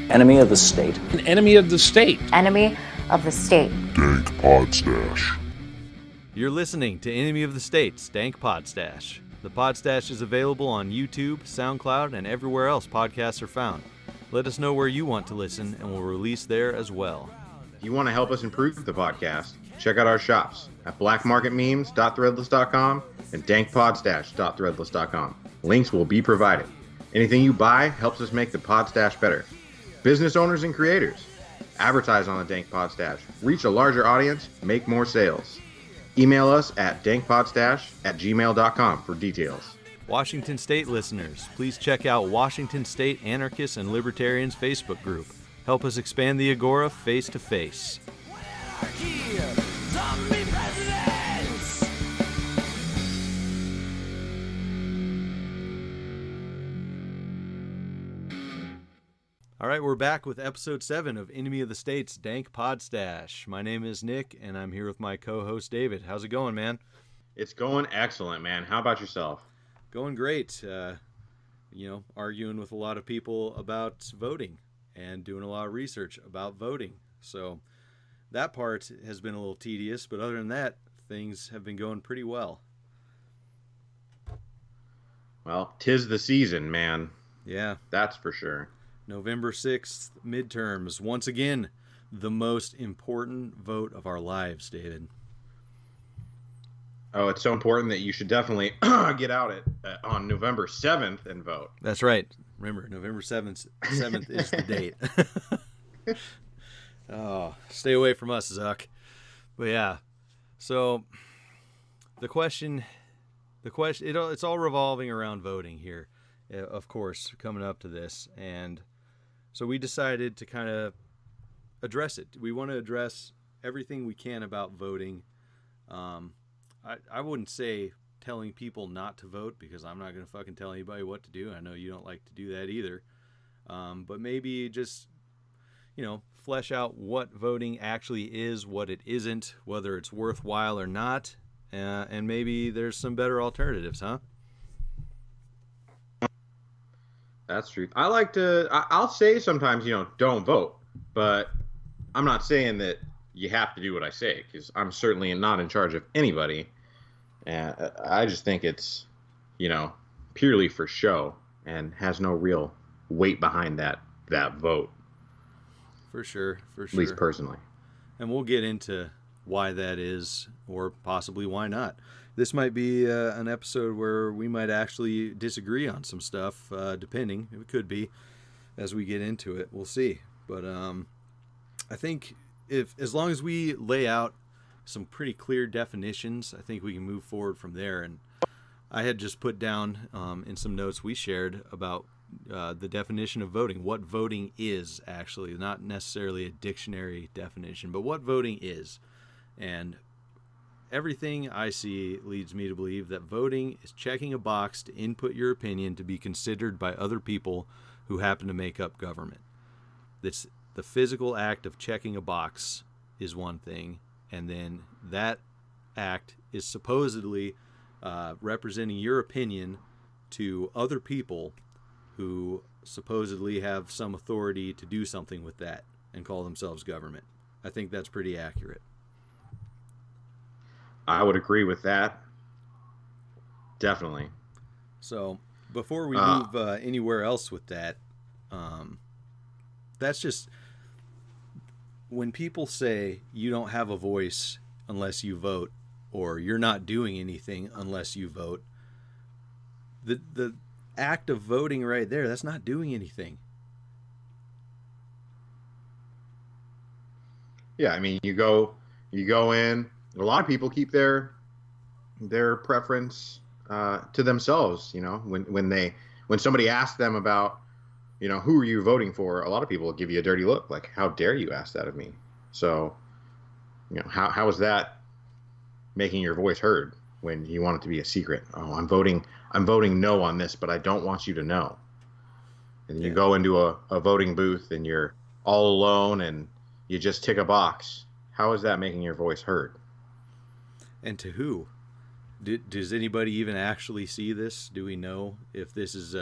Enemy of the state. An enemy of the state. Enemy of the state. Dank Podstash. You're listening to Enemy of the State's Dank Podstash. The Podstash is available on YouTube, SoundCloud, and everywhere else podcasts are found. Let us know where you want to listen, and we'll release there as well. If you want to help us improve the podcast, check out our shops at blackmarketmemes.threadless.com and dankpodstash.threadless.com. Links will be provided. Anything you buy helps us make the Podstash better. Business owners and creators, advertise on the Dank Podstash. Reach a larger audience, make more sales. Email us at dankpodstash@gmail.com for details. Washington State listeners, please check out Washington State Anarchists and Libertarians Facebook group. Help us expand the Agora face to face. All right, we're back with episode 7 of Enemy of the State's Dank Podstash. My name is Nick, and I'm here with my co-host David. How's it going, man? It's going excellent, man. How about yourself? Going great. Arguing with a lot of people about voting and doing a lot of research about voting. So that part has been a little tedious, but other than that, things have been going pretty well. Well, 'tis the season, man. Yeah. That's for sure. November 6th, midterms. Once again, the most important vote of our lives, David. Oh, it's so important that you should definitely get out on November 7th and vote. That's right. Remember, November 7th is the date. Oh, stay away from us, Zuck. But yeah, so the question, it's all revolving around voting here, of course, coming up to this. And so we decided to kind of address it. We want to address everything we can about voting. I wouldn't say telling people not to vote, because I'm not going to fucking tell anybody what to do. I know you don't like to do that either. But maybe just, flesh out what voting actually is, what it isn't, whether it's worthwhile or not. And maybe there's some better alternatives, huh? That's true. I'll say sometimes, don't vote. But I'm not saying that you have to do what I say, because I'm certainly not in charge of anybody. And I just think it's, purely for show and has no real weight behind that vote. For sure. At least personally. And we'll get into why that is, or possibly why not. This might be an episode where we might actually disagree on some stuff, depending. It could be as we get into it. We'll see. But I think as long as we lay out some pretty clear definitions, I think we can move forward from there. And I had just put down in some notes we shared about the definition of voting, what voting is actually, not necessarily a dictionary definition, but what voting is. And everything I see leads me to believe that voting is checking a box to input your opinion to be considered by other people who happen to make up government. The physical act of checking a box is one thing, and then that act is supposedly representing your opinion to other people who supposedly have some authority to do something with that and call themselves government. I think that's pretty accurate. I would agree with that. Definitely. So before we move anywhere else with that, that's just when people say you don't have a voice unless you vote, or you're not doing anything unless you vote. The act of voting right there, that's not doing anything. Yeah, I mean, you go in. A lot of people keep their preference to themselves. When somebody asks them about, who are you voting for, a lot of people will give you a dirty look, like, how dare you ask that of me? So, how is that making your voice heard when you want it to be a secret? Oh, I'm voting no on this, but I don't want you to know. And you go into a voting booth and you're all alone and you just tick a box. How is that making your voice heard? And to who? Does anybody even actually see this? Do we know if this is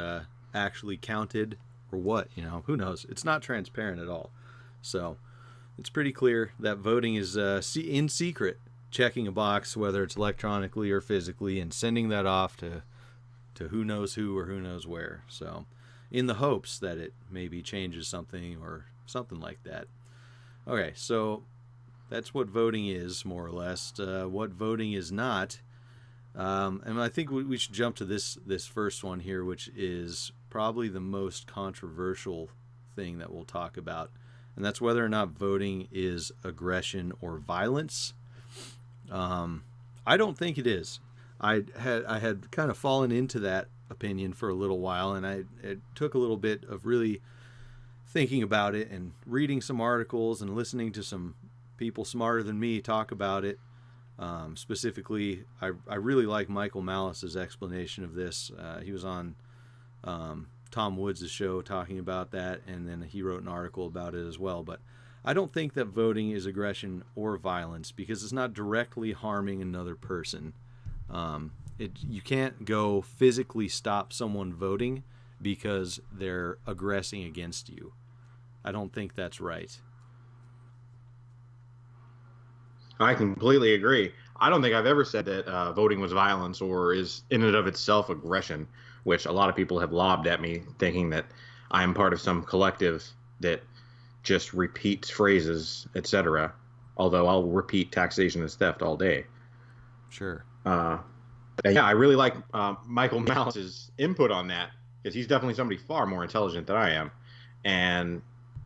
actually counted what, who knows? It's not transparent at all. So it's pretty clear that voting is in secret, checking a box, whether it's electronically or physically, and sending that off to who knows who or who knows where. So in the hopes that it maybe changes something or something like that. Okay, so that's what voting is, more or less. What voting is not. And I think we should jump to this first one here, which is probably the most controversial thing that we'll talk about. And that's whether or not voting is aggression or violence. I don't think it is. I had kind of fallen into that opinion for a little while, and it took a little bit of really thinking about it and reading some articles and listening to some people smarter than me talk about it. Specifically, I really like Michael Malice's explanation of this. He was on Tom Woods' show talking about that, and then he wrote an article about it as well. But I don't think that voting is aggression or violence because it's not directly harming another person. You can't go physically stop someone voting because they're aggressing against you. I don't think that's right. I completely agree. I don't think I've ever said that voting was violence or is in and of itself aggression, which a lot of people have lobbed at me thinking that I'm part of some collective that just repeats phrases, etc. Although I'll repeat taxation is theft all day. Sure. Yeah, I really like Michael Malice's input on that because he's definitely somebody far more intelligent than I am. And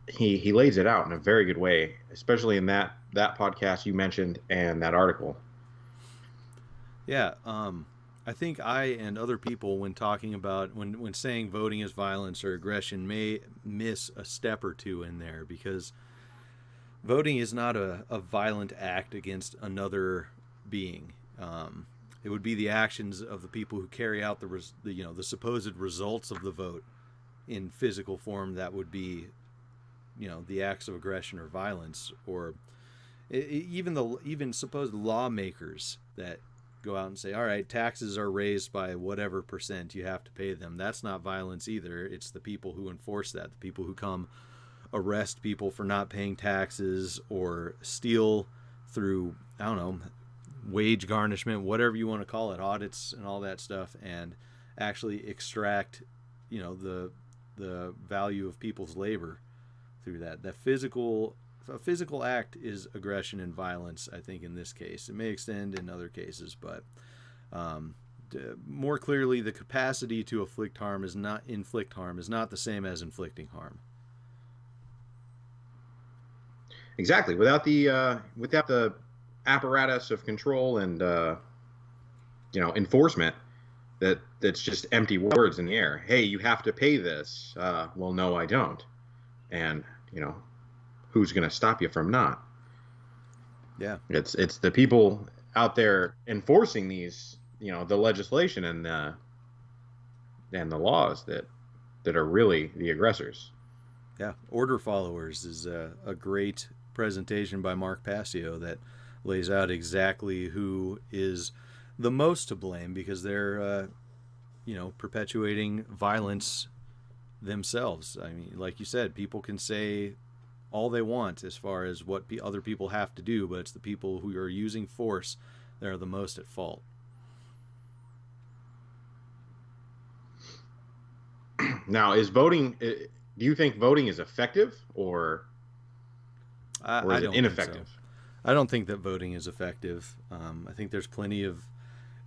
he lays it out in a very good way, especially in that podcast you mentioned and that article. Yeah, I think I and other people, when talking about when saying voting is violence or aggression, may miss a step or two in there, because voting is not a violent act against another being. It would be the actions of the people who carry out the supposed results of the vote in physical form that would be the acts of aggression or violence, or even supposed lawmakers that go out and say, all right, taxes are raised by whatever percent, you have to pay them. That's not violence either. It's the people who enforce that, the people who come arrest people for not paying taxes or steal through, I don't know, wage garnishment, whatever you want to call it, audits and all that stuff, and actually extract, the value of people's labor through that. A physical act is aggression and violence, I think, in this case. It may extend in other cases, but more clearly, the capacity to inflict harm is not the same as inflicting harm. Exactly. Without the apparatus of control and enforcement, that's just empty words in the air. Hey, you have to pay this. Well, no, I don't. And who's going to stop you from not? Yeah, it's the people out there enforcing these, the legislation and the laws that are really the aggressors. Yeah, Order Followers is a great presentation by Mark Passio that lays out exactly who is the most to blame, because they're perpetuating violence themselves. I mean, like you said, people can say all they want as far as what other people have to do, but it's the people who are using force that are the most at fault. Now, is voting? Do you think voting is effective or is it ineffective? So. I don't think that voting is effective. I think there's plenty of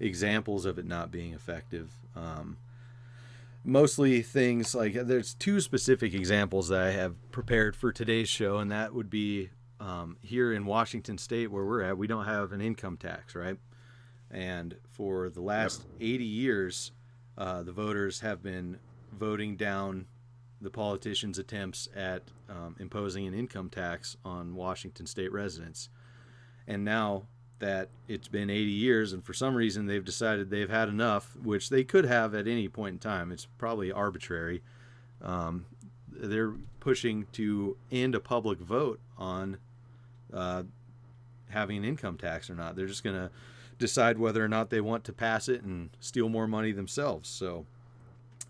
examples of it not being effective. Mostly things like, there's two specific examples that I have prepared for today's show, and that would be here in Washington State where we're at, we don't have an income tax, right? And for the last 80 years, the voters have been voting down the politicians' attempts at imposing an income tax on Washington State residents. And now that it's been 80 years, and for some reason they've decided they've had enough, which they could have at any point in time. It's probably arbitrary. They're pushing to end a public vote on having an income tax or not. They're just going to decide whether or not they want to pass it and steal more money themselves. So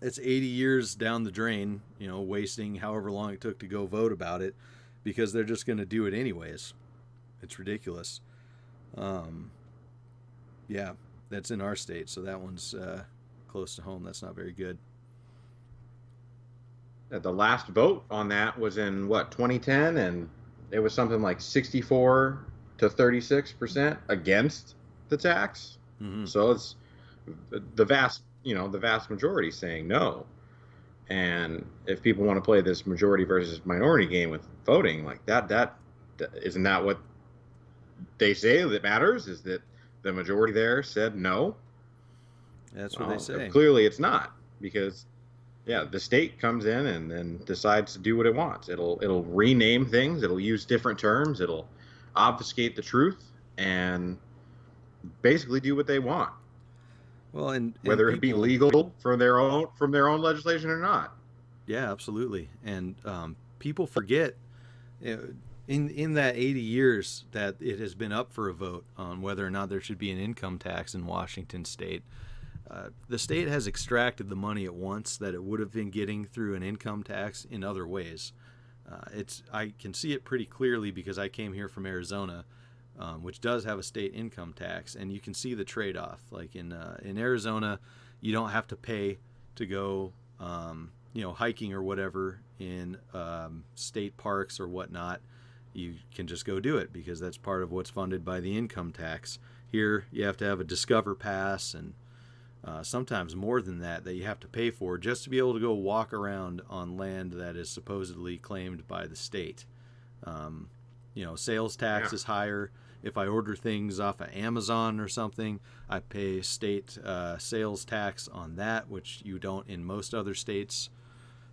it's 80 years down the drain, wasting however long it took to go vote about it, because they're just going to do it anyways. It's ridiculous. Yeah, that's in our state, so that one's close to home. That's not very good. The last vote on that was in 2010, and it was something like 64 to 36% against the tax. Mm-hmm. So it's the vast majority saying no. And if people want to play this majority versus minority game with voting, like that isn't that what they say that matters? Is that the majority there said no? That's what they say. Clearly, it's not, because the state comes in and then decides to do what it wants. It'll rename things. It'll use different terms. It'll obfuscate the truth and basically do what they want. Well, and whether it be legal from their own legislation or not. Yeah, absolutely. And people forget in that 80 years that it has been up for a vote on whether or not there should be an income tax in Washington state. The state has extracted the money at once that it would have been getting through an income tax in other ways. I can see it pretty clearly because I came here from Arizona, which does have a state income tax, and you can see the trade-off. Like in Arizona, you don't have to pay to go, hiking or whatever in state parks or whatnot. You can just go do it because that's part of what's funded by the income tax. Here, you have to have a Discover Pass and sometimes more than that you have to pay for just to be able to go walk around on land that is supposedly claimed by the state. Sales tax is higher. If I order things off of Amazon or something, I pay state sales tax on that, which you don't in most other states.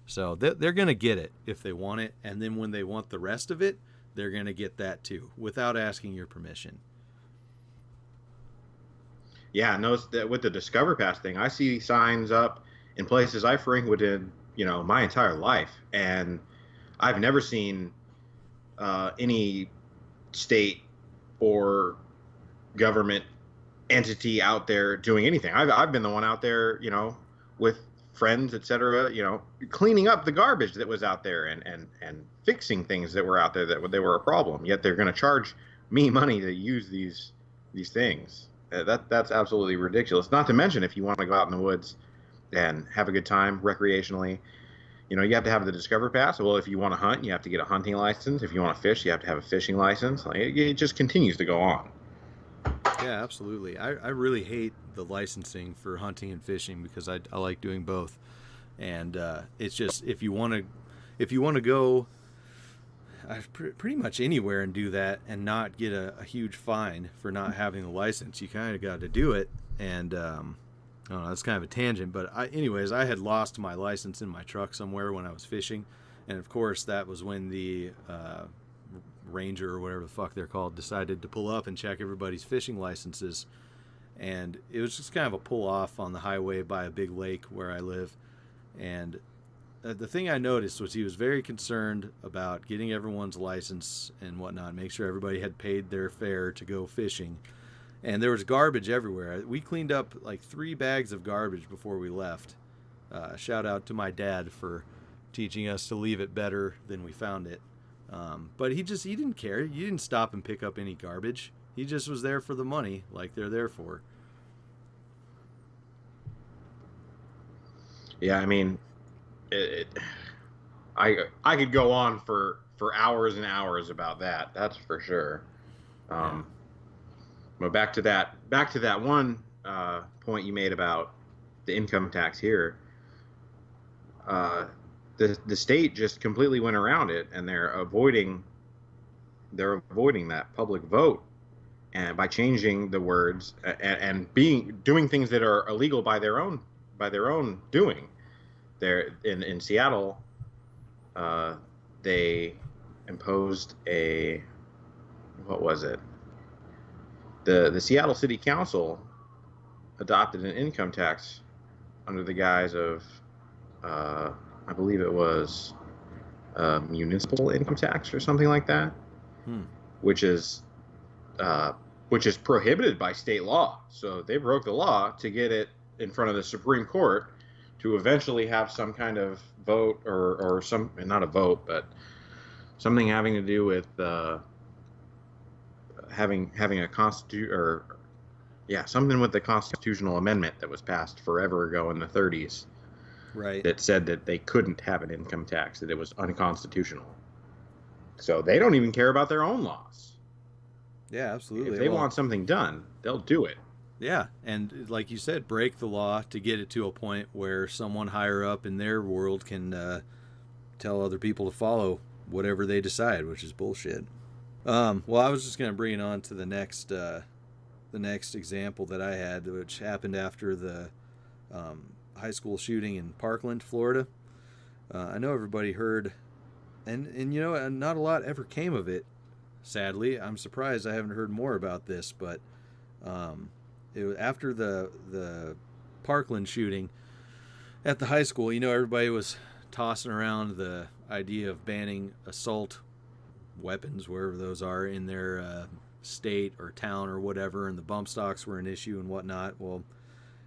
So they're going to get it if they want it. And then when they want the rest of it, they're going to get that too without asking your permission. Yeah, notice that with the Discover Pass thing, I see signs up in places I frequented, my entire life, and I've never seen any state or government entity out there doing anything. I've been the one out there, with friends, etc., cleaning up the garbage that was out there and fixing things that were out there that they were a problem. Yet they're going to charge me money to use these things. That's absolutely ridiculous. Not to mention, if you want to go out in the woods and have a good time recreationally, you have to have the Discover Pass. Well, if you want to hunt, you have to get a hunting license. If you want to fish, you have to have a fishing license. Like, it just continues to go on. Yeah, absolutely. I really hate the licensing for hunting and fishing because I like doing both. And it's just if you want to go pretty much anywhere and do that and not get a huge fine for not having a license, you kind of got to do it. And I don't know, that's kind of a tangent, but I had lost my license in my truck somewhere when I was fishing, and of course that was when the ranger or whatever the fuck they're called decided to pull up and check everybody's fishing licenses. And it was just kind of a pull off on the highway by a big lake where I live. And the thing I noticed was he was very concerned about getting everyone's license and whatnot, make sure everybody had paid their fare to go fishing. And there was garbage everywhere. We cleaned up like 3 bags of garbage before we left. Shout out to my dad for teaching us to leave it better than we found it. But he didn't care. He didn't stop and pick up any garbage. He just was there for the money, like they're there for. Yeah, I mean, I could go on for hours and hours about that. That's for sure. But back to that one point you made about the income tax here. The state just completely went around it, and they're avoiding that public vote, and by changing the words and doing things that are illegal by their own doing. There in Seattle, they imposed what was it? The Seattle City Council adopted an income tax under the guise of, I believe it was municipal income tax or something like that, which is prohibited by state law. So they broke the law to get it in front of the Supreme Court to eventually have some kind of vote or some, not a vote, but something having to do with having a something with the constitutional amendment that was passed forever ago in the 30s, Right. that said that they couldn't have an income tax, that it was unconstitutional. So they don't even care about their own laws. Yeah, absolutely. If they want something done, they'll do it. Yeah, and like you said, break the law to get it to a point where someone higher up in their world can tell other people to follow whatever they decide, which is bullshit. Well, I was just going to bring it on to the next example that I had, which happened after the high school shooting in Parkland, Florida. I know everybody heard, and you know, not a lot ever came of it. Sadly, I'm surprised I haven't heard more about this, but it was after the Parkland shooting at the high school. You know, everybody was tossing around the idea of banning assault weapons, wherever those are, in their state or town or whatever, and the bump stocks were an issue and whatnot. Well,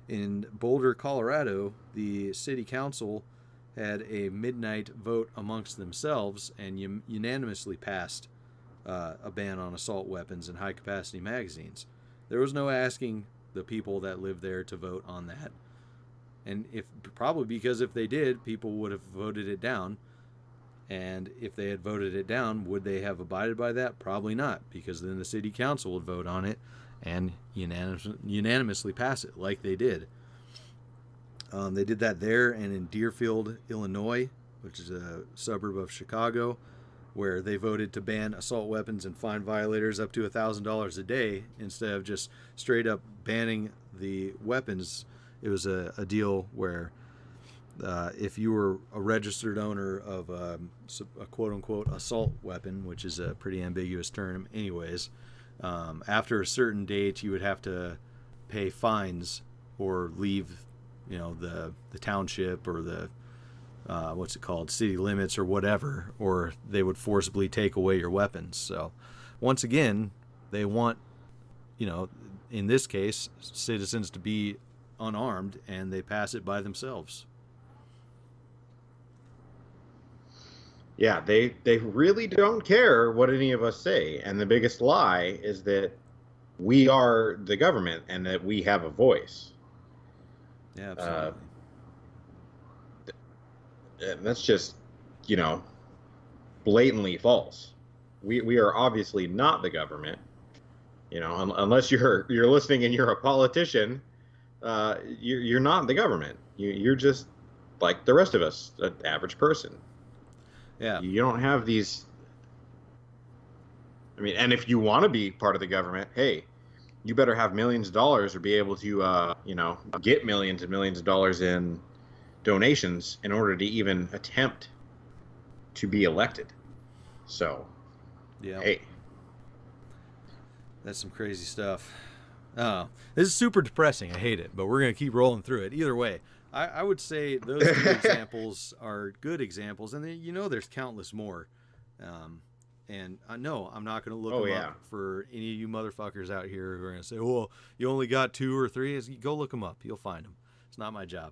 in Boulder, Colorado, the city council had a midnight vote amongst themselves and unanimously passed a ban on assault weapons and high-capacity magazines. There was no asking the people that lived there to vote on that. And probably because if they did, people would have voted it down. And if they had voted it down, would they have abided by that? Probably not, because then the city council would vote on it and unanimously pass it like they did. They did that there and in Deerfield, Illinois, which is a suburb of Chicago, where they voted to ban assault weapons and fine violators up to $1,000 a day instead of just straight up banning the weapons. It was a deal where if you were a registered owner of a quote-unquote assault weapon, which is a pretty ambiguous term anyways, after a certain date you would have to pay fines or leave, you know, the township or the city limits or whatever, or they would forcibly take away your weapons. So once again, they want, you know, in this case, citizens to be unarmed, and they pass it by themselves. Yeah, they really don't care what any of us say. And the biggest lie is that we are the government and that we have a voice. Yeah, absolutely. That's just, you know, blatantly false. We are obviously not the government. You know, unless you're listening and you're a politician, you're not the government. You're just like the rest of us, an average person. Yeah. You don't have these. I mean, and if you want to be part of the government, hey, you better have millions of dollars or be able to, you know, get millions and millions of dollars in donations in order to even attempt to be elected. So, yeah. Hey. That's some crazy stuff. This is super depressing. I hate it, but we're going to keep rolling through it. Either way, I would say those two examples are good examples, and then, you know, there's countless more. And I know I'm not going to look them up for any of you motherfuckers out here who are going to say, well, you only got 2 or 3. Go look them up. You'll find them. It's not my job.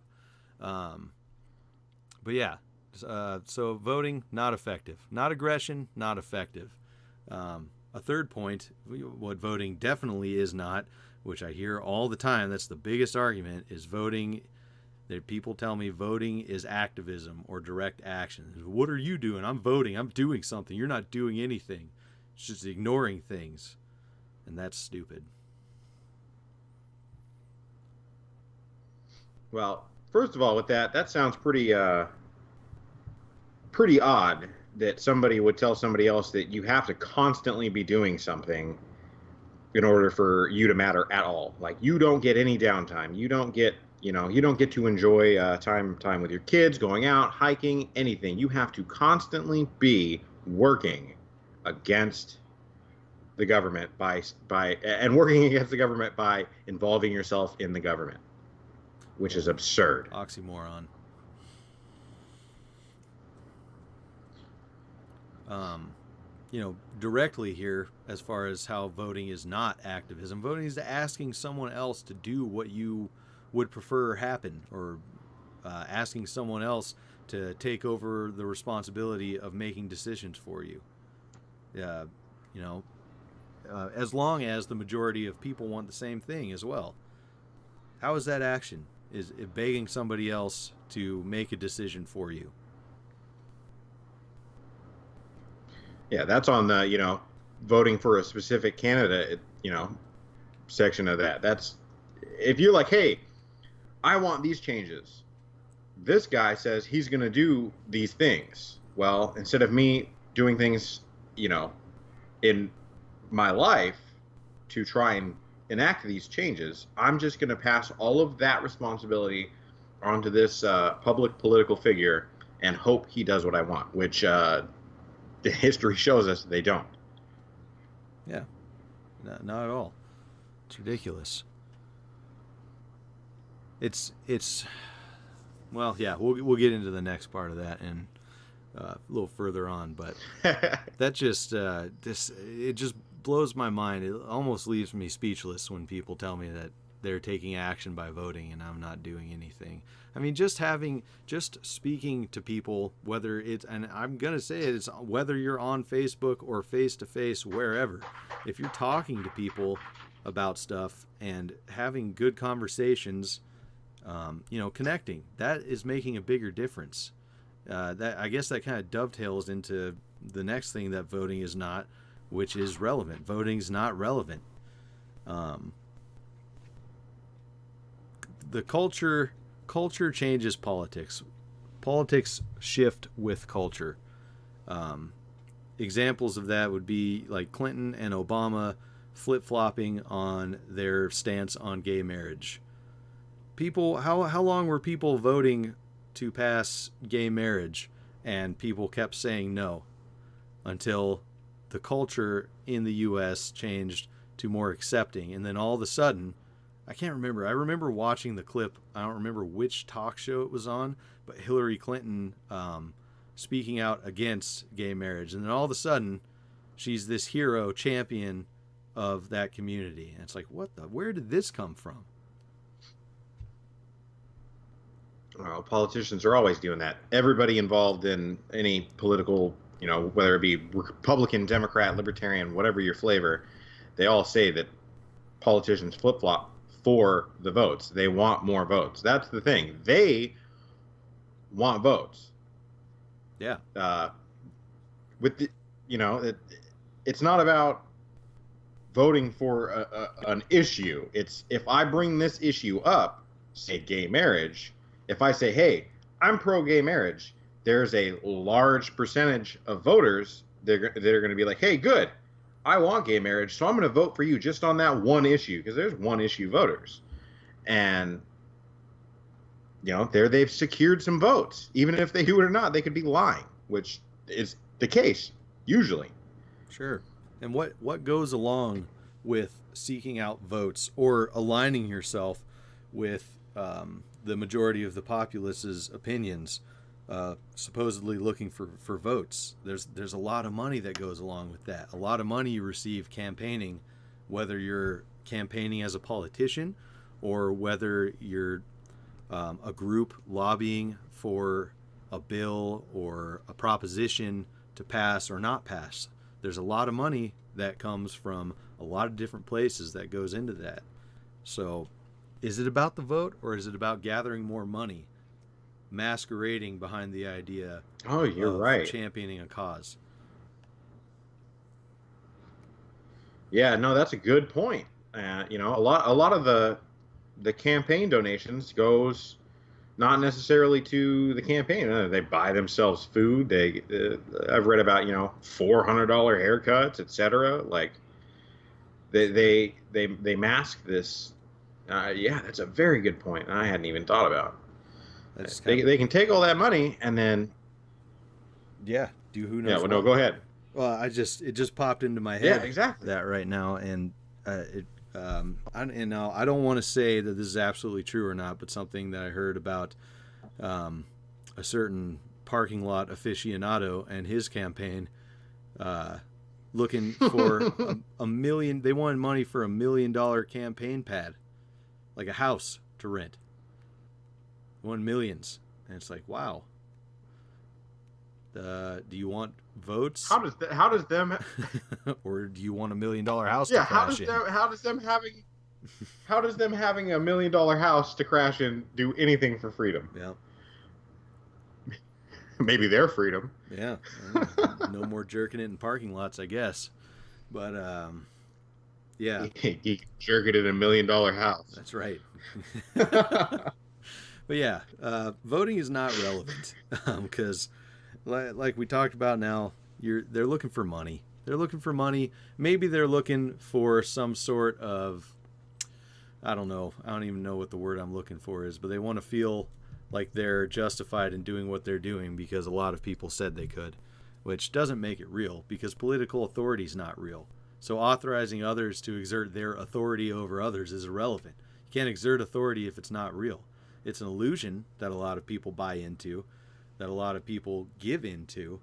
But yeah, so voting, not effective. Not aggression, not effective. A third point, what voting definitely is not, which I hear all the time, that's the biggest argument, is voting. That people tell me voting is activism or direct action. What are you doing? I'm voting. I'm doing something. You're not doing anything. It's just ignoring things. And that's stupid. Well, first of all, with that sounds pretty odd that somebody would tell somebody else that you have to constantly be doing something in order for you to matter at all. Like, you don't get any downtime. You don't get to enjoy time with your kids, going out, hiking, anything. You have to constantly be working against the government by working against the government by involving yourself in the government, which is absurd. Oxymoron. You know, directly here, as far as how voting is not activism, voting is asking someone else to do what you would prefer happen, or asking someone else to take over the responsibility of making decisions for you. As long as the majority of people want the same thing as well. How is that action? Is it begging somebody else to make a decision for you? Yeah, that's on the, voting for a specific candidate, section of that. That's if you're like, hey, I want these changes. This guy says he's going to do these things. Well, instead of me doing things, in my life to try and enact these changes, I'm just going to pass all of that responsibility onto this public political figure and hope he does what I want, which the history shows us they don't. Yeah, not at all. It's ridiculous. It's well, yeah, we'll get into the next part of that and a little further on, but that just it just blows my mind. It almost leaves me speechless when people tell me that they're taking action by voting and I'm not doing anything. I mean, just speaking to people, whether it's, and I'm going to say it's whether you're on Facebook or face to face, wherever, if you're talking to people about stuff and having good conversations, connecting, that is making a bigger difference. I guess that kind of dovetails into the next thing that voting is not, which is relevant. Voting's not relevant. The culture changes politics. Politics shift with culture. Examples of that would be like Clinton and Obama flip-flopping on their stance on gay marriage. People, how long were people voting to pass gay marriage, and people kept saying no until the culture in the U.S. changed to more accepting, and then all of a sudden, I can't remember. I remember watching the clip. I don't remember which talk show it was on, but Hillary Clinton speaking out against gay marriage, and then all of a sudden, she's this hero champion of that community, and it's like, where did this come from? Well, politicians are always doing that. Everybody involved in any political, whether it be Republican, Democrat, Libertarian, whatever your flavor, they all say that politicians flip-flop for the votes. They want more votes. That's the thing. They want votes. Yeah. With the, it's not about voting for an issue. It's if I bring this issue up, say gay marriage, if I say, hey, I'm pro-gay marriage, there's a large percentage of voters that are going to be like, hey, good, I want gay marriage, so I'm going to vote for you just on that one issue, because there's one-issue voters. And, there they've secured some votes. Even if they do it or not, they could be lying, which is the case, usually. Sure. And what goes along with seeking out votes or aligning yourself with the majority of the populace's opinions, supposedly looking for votes? There's a lot of money that goes along with that. A lot of money you receive campaigning, whether you're campaigning as a politician or whether you're a group lobbying for a bill or a proposition to pass or not pass. There's a lot of money that comes from a lot of different places that goes into that. So is it about the vote, or is it about gathering more money, masquerading behind the idea you're right, championing a cause? Yeah, no, that's a good point. A lot of the campaign donations goes not necessarily to the campaign. They buy themselves food. I've read about $400 haircuts, etc. Like they mask this. That's a very good point. I hadn't even thought about. They can take all that money and then do who knows? Yeah, well, no, go ahead. Well, it just popped into my head. Yeah, exactly. That right now, and I don't want to say that this is absolutely true or not, but something that I heard about a certain parking lot aficionado and his campaign looking for a million. They wanted money for $1 million campaign pad, like a house to rent. won millions. And it's like, wow. Do you want votes? How does them or do you want $1 million house yeah, to crash in? how does them having $1 million house to crash in do anything for freedom? Yeah. Maybe their freedom. Yeah. No more jerking it in parking lots, I guess. But yeah. You can jerk it in $1 million house. That's right. But yeah, voting is not relevant because, like we talked about now, they're looking for money. They're looking for money. Maybe they're looking for some sort of, I don't know. I don't even know what the word I'm looking for is, but they want to feel like they're justified in doing what they're doing because a lot of people said they could, which doesn't make it real because political authority is not real. So authorizing others to exert their authority over others is irrelevant. You can't exert authority if it's not real. It's an illusion that a lot of people buy into, that a lot of people give into,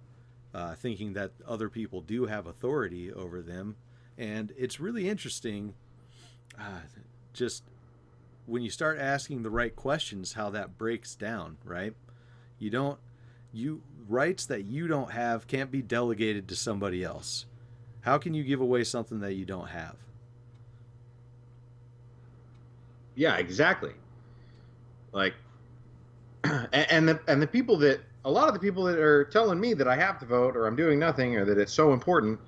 thinking that other people do have authority over them. And it's really interesting, just when you start asking the right questions, how that breaks down, right? Rights that you don't have can't be delegated to somebody else. How can you give away something that you don't have? Yeah, exactly. Like, and the people that, a lot of the people that are telling me that I have to vote or I'm doing nothing or that it's so important,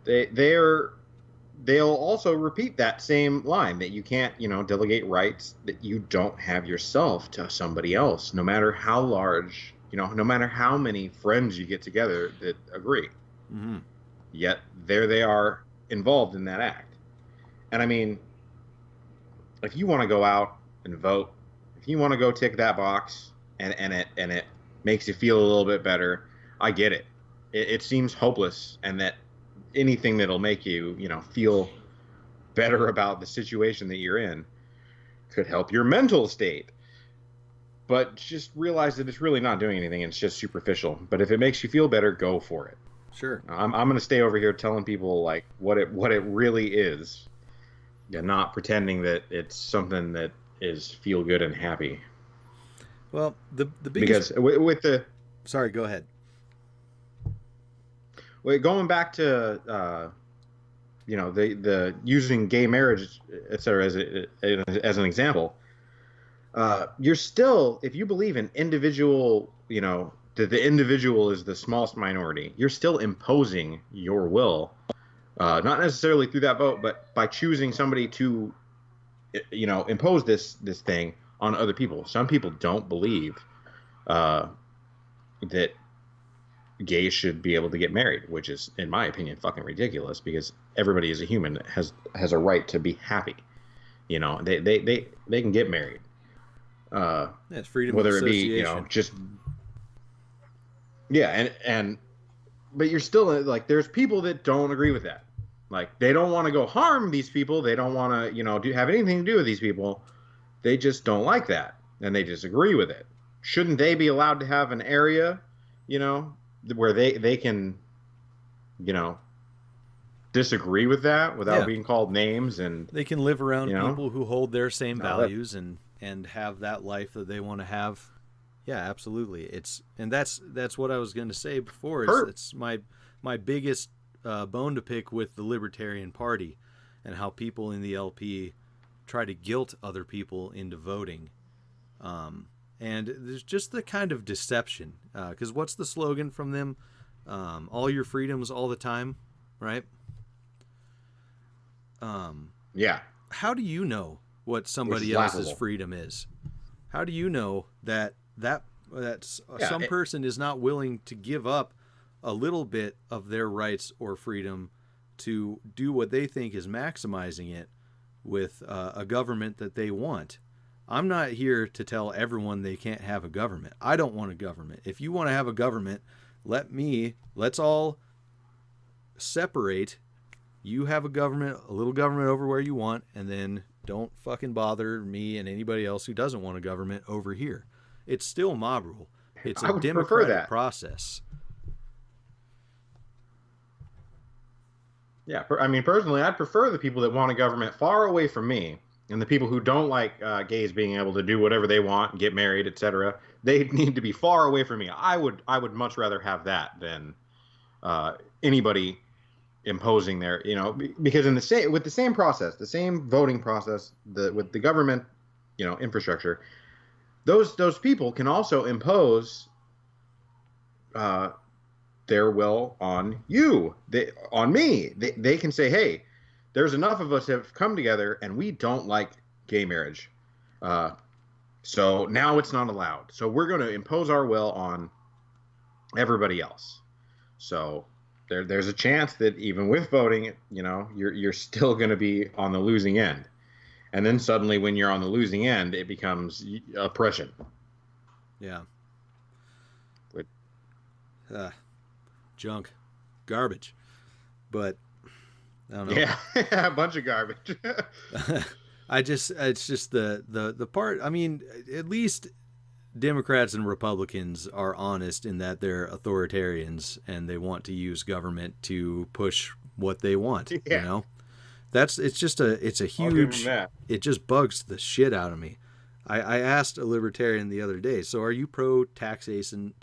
they'll also repeat that same line that you can't, delegate rights that you don't have yourself to somebody else, no matter how large, no matter how many friends you get together that agree. Mm-hmm. Yet there they are involved in that act. And I mean, if you want to go out and vote, if you want to go tick that box and it makes you feel a little bit better, I get it. It seems hopeless, and that anything that'll make you, feel better about the situation that you're in could help your mental state. But just realize that it's really not doing anything. It's just superficial. But if it makes you feel better, go for it. Sure. I'm going to stay over here telling people like what it really is, and not pretending that it's something that is feel good and happy. Well, the biggest, because with the, sorry, go ahead. Going back to the using gay marriage, etc. as an example, you're still, if you believe in individual, that the individual is the smallest minority, you're still imposing your will, not necessarily through that vote, but by choosing somebody to, impose this thing on other people. Some people don't believe that gays should be able to get married, which is, in my opinion, fucking ridiculous, because everybody is a human that has a right to be happy. They can get married. It's freedom whether of association. It be, just, yeah, but you're still, like, there's people that don't agree with that. Like, they don't want to go harm these people. They don't want to, have anything to do with these people. They just don't like that, and they disagree with it. Shouldn't they be allowed to have an area, where they can, disagree with that without being called names, and they can live around people who hold their same values and have that life that they want to have. Yeah, absolutely. That's what I was going to say before. It's my biggest bone to pick with the Libertarian Party, and how people in the LP try to guilt other people into voting. And there's just the kind of deception, because what's the slogan from them? All your freedoms all the time, right? Yeah. How do you know what somebody else's freedom is? How do you know that some person is not willing to give up a little bit of their rights or freedom to do what they think is maximizing it with a government that they want? I'm not here to tell everyone they can't have a government. I don't want a government. If you want to have a government, let's all separate. You have a little government over where you want, and then don't fucking bother me and anybody else who doesn't want a government over here. It's still mob rule. It's a democratic process. Yeah, I mean, personally, I'd prefer the people that want a government far away from me And the people who don't like gays being able to do whatever they want, get married, etc., they need to be far away from me. I would much rather have that than anybody imposing their, because in the same with the same process, the same voting process, with the government, infrastructure, those people can also impose their will on you, on me. They can say, hey, there's enough of us have come together and we don't like gay marriage. So now it's not allowed. So we're going to impose our will on everybody else. So there's a chance that even with voting, you're still going to be on the losing end. And then suddenly when you're on the losing end, it becomes oppression. Yeah. Junk. Garbage. But I don't know. Yeah, a bunch of garbage. It's just the part, I mean, at least Democrats and Republicans are honest in that they're authoritarians and they want to use government to push what they want, It's a huge, it just bugs the shit out of me. I asked a libertarian the other day, so are you pro taxation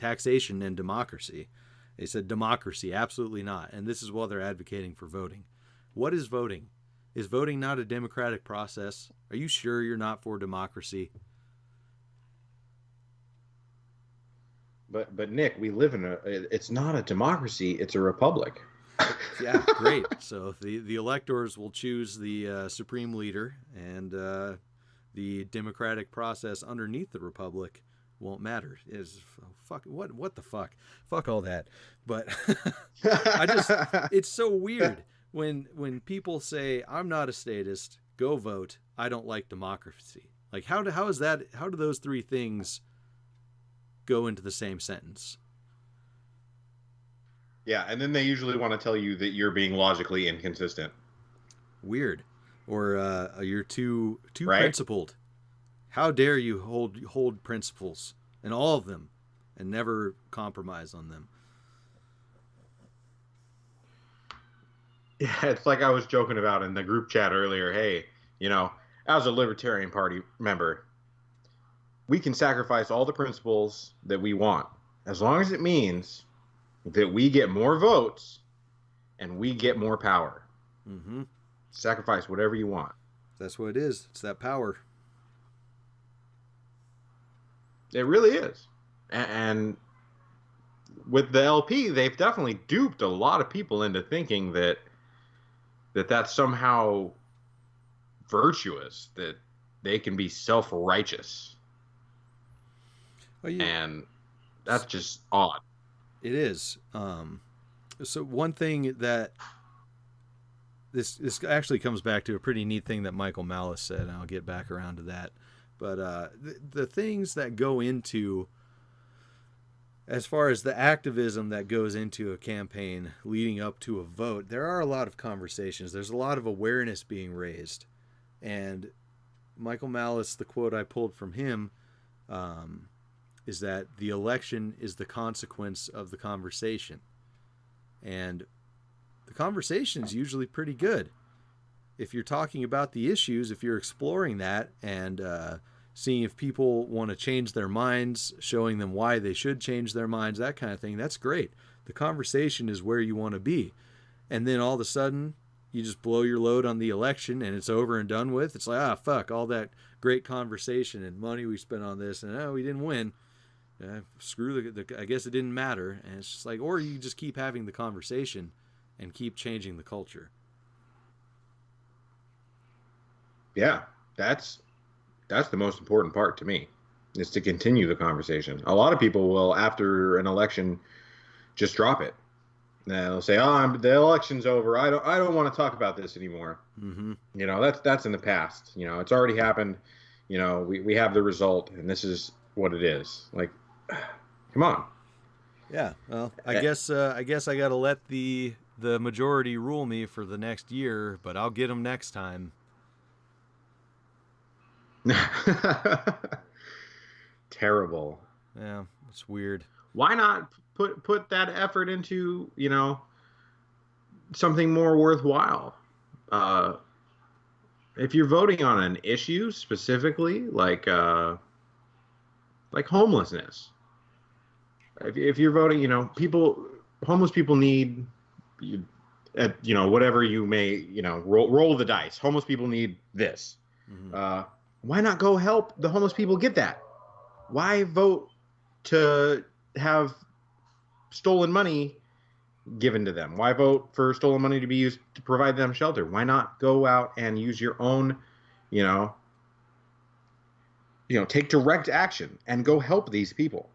and democracy? They said democracy, absolutely not. And this is while they're advocating for voting. What is voting? Is voting not a democratic process? Are you sure you're not for democracy? But Nick, we live in it's not a democracy, it's a republic. Yeah, great. So the electors will choose the supreme leader, and the democratic process underneath the republic won't matter. What the fuck? Fuck all that. But it's so weird when people say, I'm not a statist, go vote, I don't like democracy. Like how do those three things go into the same sentence? Yeah, and then they usually want to tell you that you're being logically inconsistent. Weird. Or you're too right? Principled. How dare you hold principles, and all of them, and never compromise on them. Yeah, it's like I was joking about in the group chat earlier. Hey, as a Libertarian Party member, we can sacrifice all the principles that we want, as long as it means that we get more votes and we get more power. Mm-hmm. Sacrifice whatever you want. That's what it is. It's that power. It really is. And with the LP, they've definitely duped a lot of people into thinking that's somehow virtuous, that they can be self-righteous. And that's just odd. It is. So one thing that this actually comes back to a pretty neat thing that Michael Malice said, and I'll get back around to that. But the things that go into, as far as the activism that goes into a campaign leading up to a vote, there are a lot of conversations. There's a lot of awareness being raised. And Michael Malice, the quote I pulled from him, is that the election is the consequence of the conversation. And the conversation is usually pretty good. If you're talking about the issues, if you're exploring that and seeing if people want to change their minds, showing them why they should change their minds, that kind of thing, that's great. The conversation is where you want to be. And then all of a sudden, you just blow your load on the election and it's over and done with. It's like, fuck, all that great conversation and money we spent on this, and we didn't win. Screw I guess it didn't matter. And it's just like, or you just keep having the conversation and keep changing the culture. Yeah, that's the most important part to me, is to continue the conversation. A lot of people will, after an election, just drop it. They'll say, the election's over. I don't want to talk about this anymore. Mm-hmm. That's in the past. It's already happened. We have the result, and this is what it is. Like, come on. Yeah. Well, I guess I got to let the majority rule me for the next year, but I'll get them next time. Terrible. Yeah, it's weird. Why not put that effort into, something more worthwhile? if you're voting on an issue specifically, like homelessness, if you're voting, homeless people need, whatever you may, roll the dice. Homeless people need this. Mm-hmm. Why not go help the homeless people get that? Why vote to have stolen money given to them? Why vote for stolen money to be used to provide them shelter? Why not go out and use your own, take direct action and go help these people?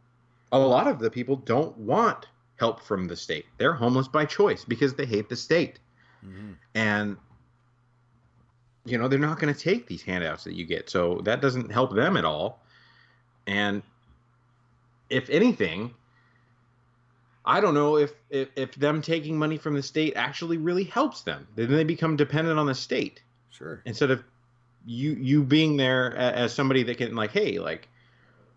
A lot of the people don't want help from the state. They're homeless by choice because they hate the state. Mm-hmm. And, they're not going to take these handouts that you get. So that doesn't help them at all. And if anything, I don't know if them taking money from the state actually really helps them. Then they become dependent on the state. Sure. Instead of you being there as somebody that can, like, hey, like,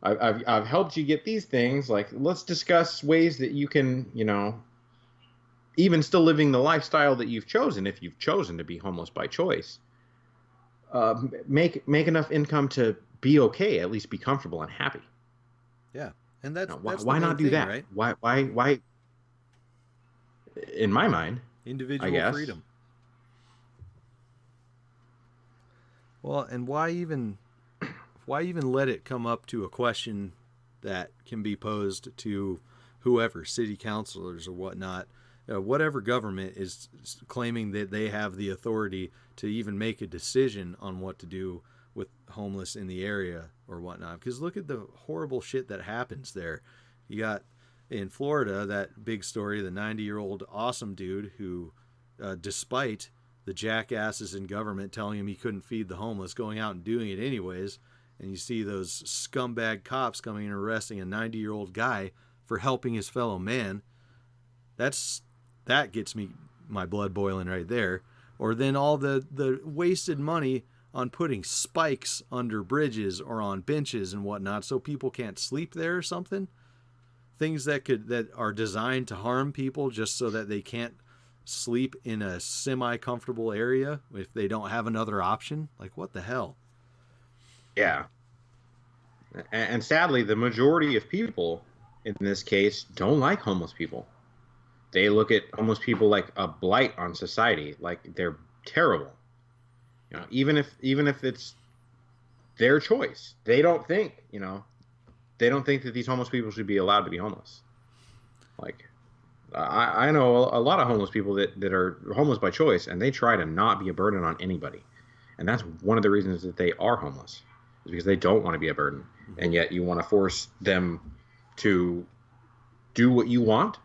I've helped you get these things. Like, let's discuss ways that you can, even still living the lifestyle that you've chosen, if you've chosen to be homeless by choice, make enough income to be okay, at least be comfortable and happy. Yeah. And that's why not do that? Right? Why? In my mind, individual freedom. Well, and why even let it come up to a question that can be posed to whoever, city councilors or whatnot, whatever government is claiming that they have the authority to even make a decision on what to do with homeless in the area or whatnot. Because look at the horrible shit that happens there. You got in Florida that big story, the 90-year-old awesome dude who, despite the jackasses in government telling him he couldn't feed the homeless, going out and doing it anyways. And you see those scumbag cops coming and arresting a 90-year-old guy for helping his fellow man. That gets me my blood boiling right there. Or then all the wasted money on putting spikes under bridges or on benches and whatnot so people can't sleep there or something. Things that are designed to harm people just so that they can't sleep in a semi-comfortable area if they don't have another option. Like, what the hell? Yeah. And sadly, the majority of people in this case don't like homeless people. They look at homeless people like a blight on society, like they're terrible. Even if it's their choice, they don't think that these homeless people should be allowed to be homeless. Like, I know a lot of homeless people that are homeless by choice, and they try to not be a burden on anybody. And that's one of the reasons that they are homeless, is because they don't want to be a burden. Mm-hmm. And yet you want to force them to do what you want,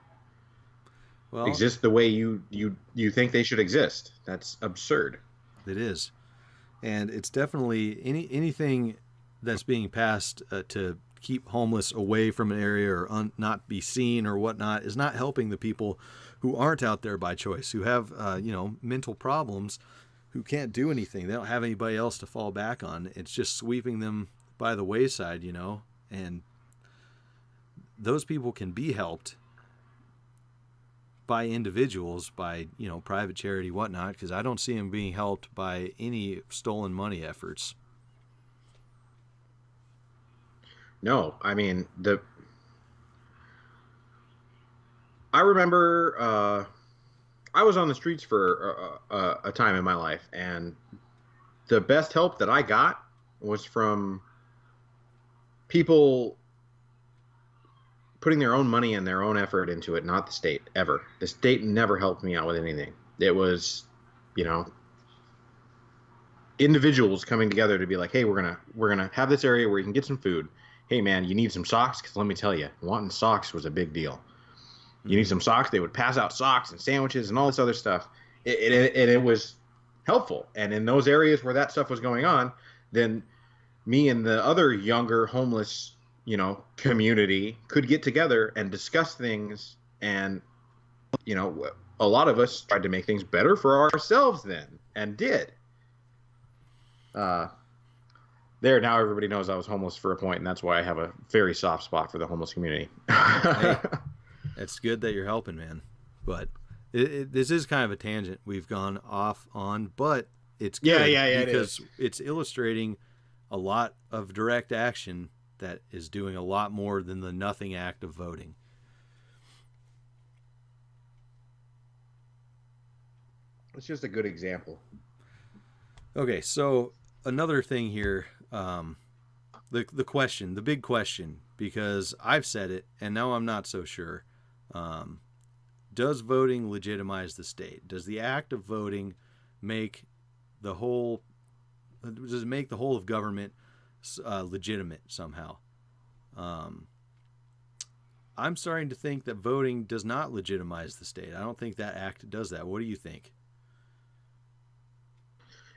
exist the way you think they should exist. That's absurd. It is. And it's definitely anything that's being passed to keep homeless away from an area or not be seen or whatnot is not helping the people who aren't out there by choice, who have mental problems, who can't do anything. They don't have anybody else to fall back on. It's just sweeping them by the wayside, and those people can be helped by individuals, by private charity, whatnot, because I don't see them being helped by any stolen money efforts. No, I mean, I remember I was on the streets for a time in my life, and the best help that I got was from people putting their own money and their own effort into it, not the state, ever. The state never helped me out with anything. It was, individuals coming together to be like, hey, we're gonna have this area where you can get some food. Hey, man, you need some socks? Because let me tell you, wanting socks was a big deal. You need some socks? They would pass out socks and sandwiches and all this other stuff. It was helpful. And in those areas where that stuff was going on, then me and the other younger homeless community could get together and discuss things, and a lot of us tried to make things better for ourselves then, and did. Now everybody knows I was homeless for a point, and that's why I have a very soft spot for the homeless community. Hey, it's good that you're helping, man, but this is kind of a tangent we've gone off on, but it's good yeah, because it's illustrating a lot of direct action that is doing a lot more than the nothing act of voting. It's just a good example. Okay, so another thing here, the question, the big question, because I've said it and now I'm not so sure. Does voting legitimize the state? Does the act of voting make the whole? Does it make the whole of government legitimate somehow? I'm starting to think that voting does not legitimize the state. I don't think that act does that. What do you think?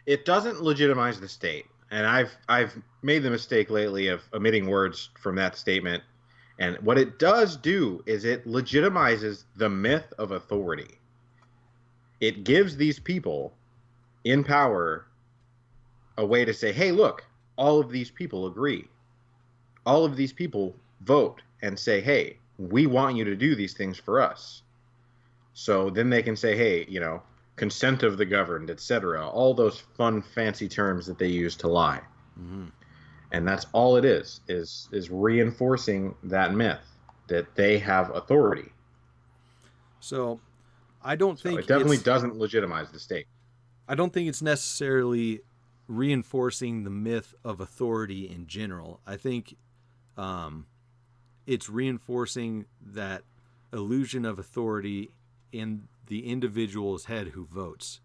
It doesn't legitimize the state, and I've made the mistake lately of omitting words from that statement. And what it does do is it legitimizes the myth of authority. It gives these people in power a way to say, hey, look, all of these people agree. All of these people vote and say, hey, we want you to do these things for us. So then they can say, hey, consent of the governed, etc. All those fun, fancy terms that they use to lie. Mm-hmm. And that's all it is reinforcing that myth that they have authority. So I don't think it definitely doesn't legitimize the state. I don't think it's necessarily reinforcing the myth of authority in general. I think it's reinforcing that illusion of authority in the individual's head who votes.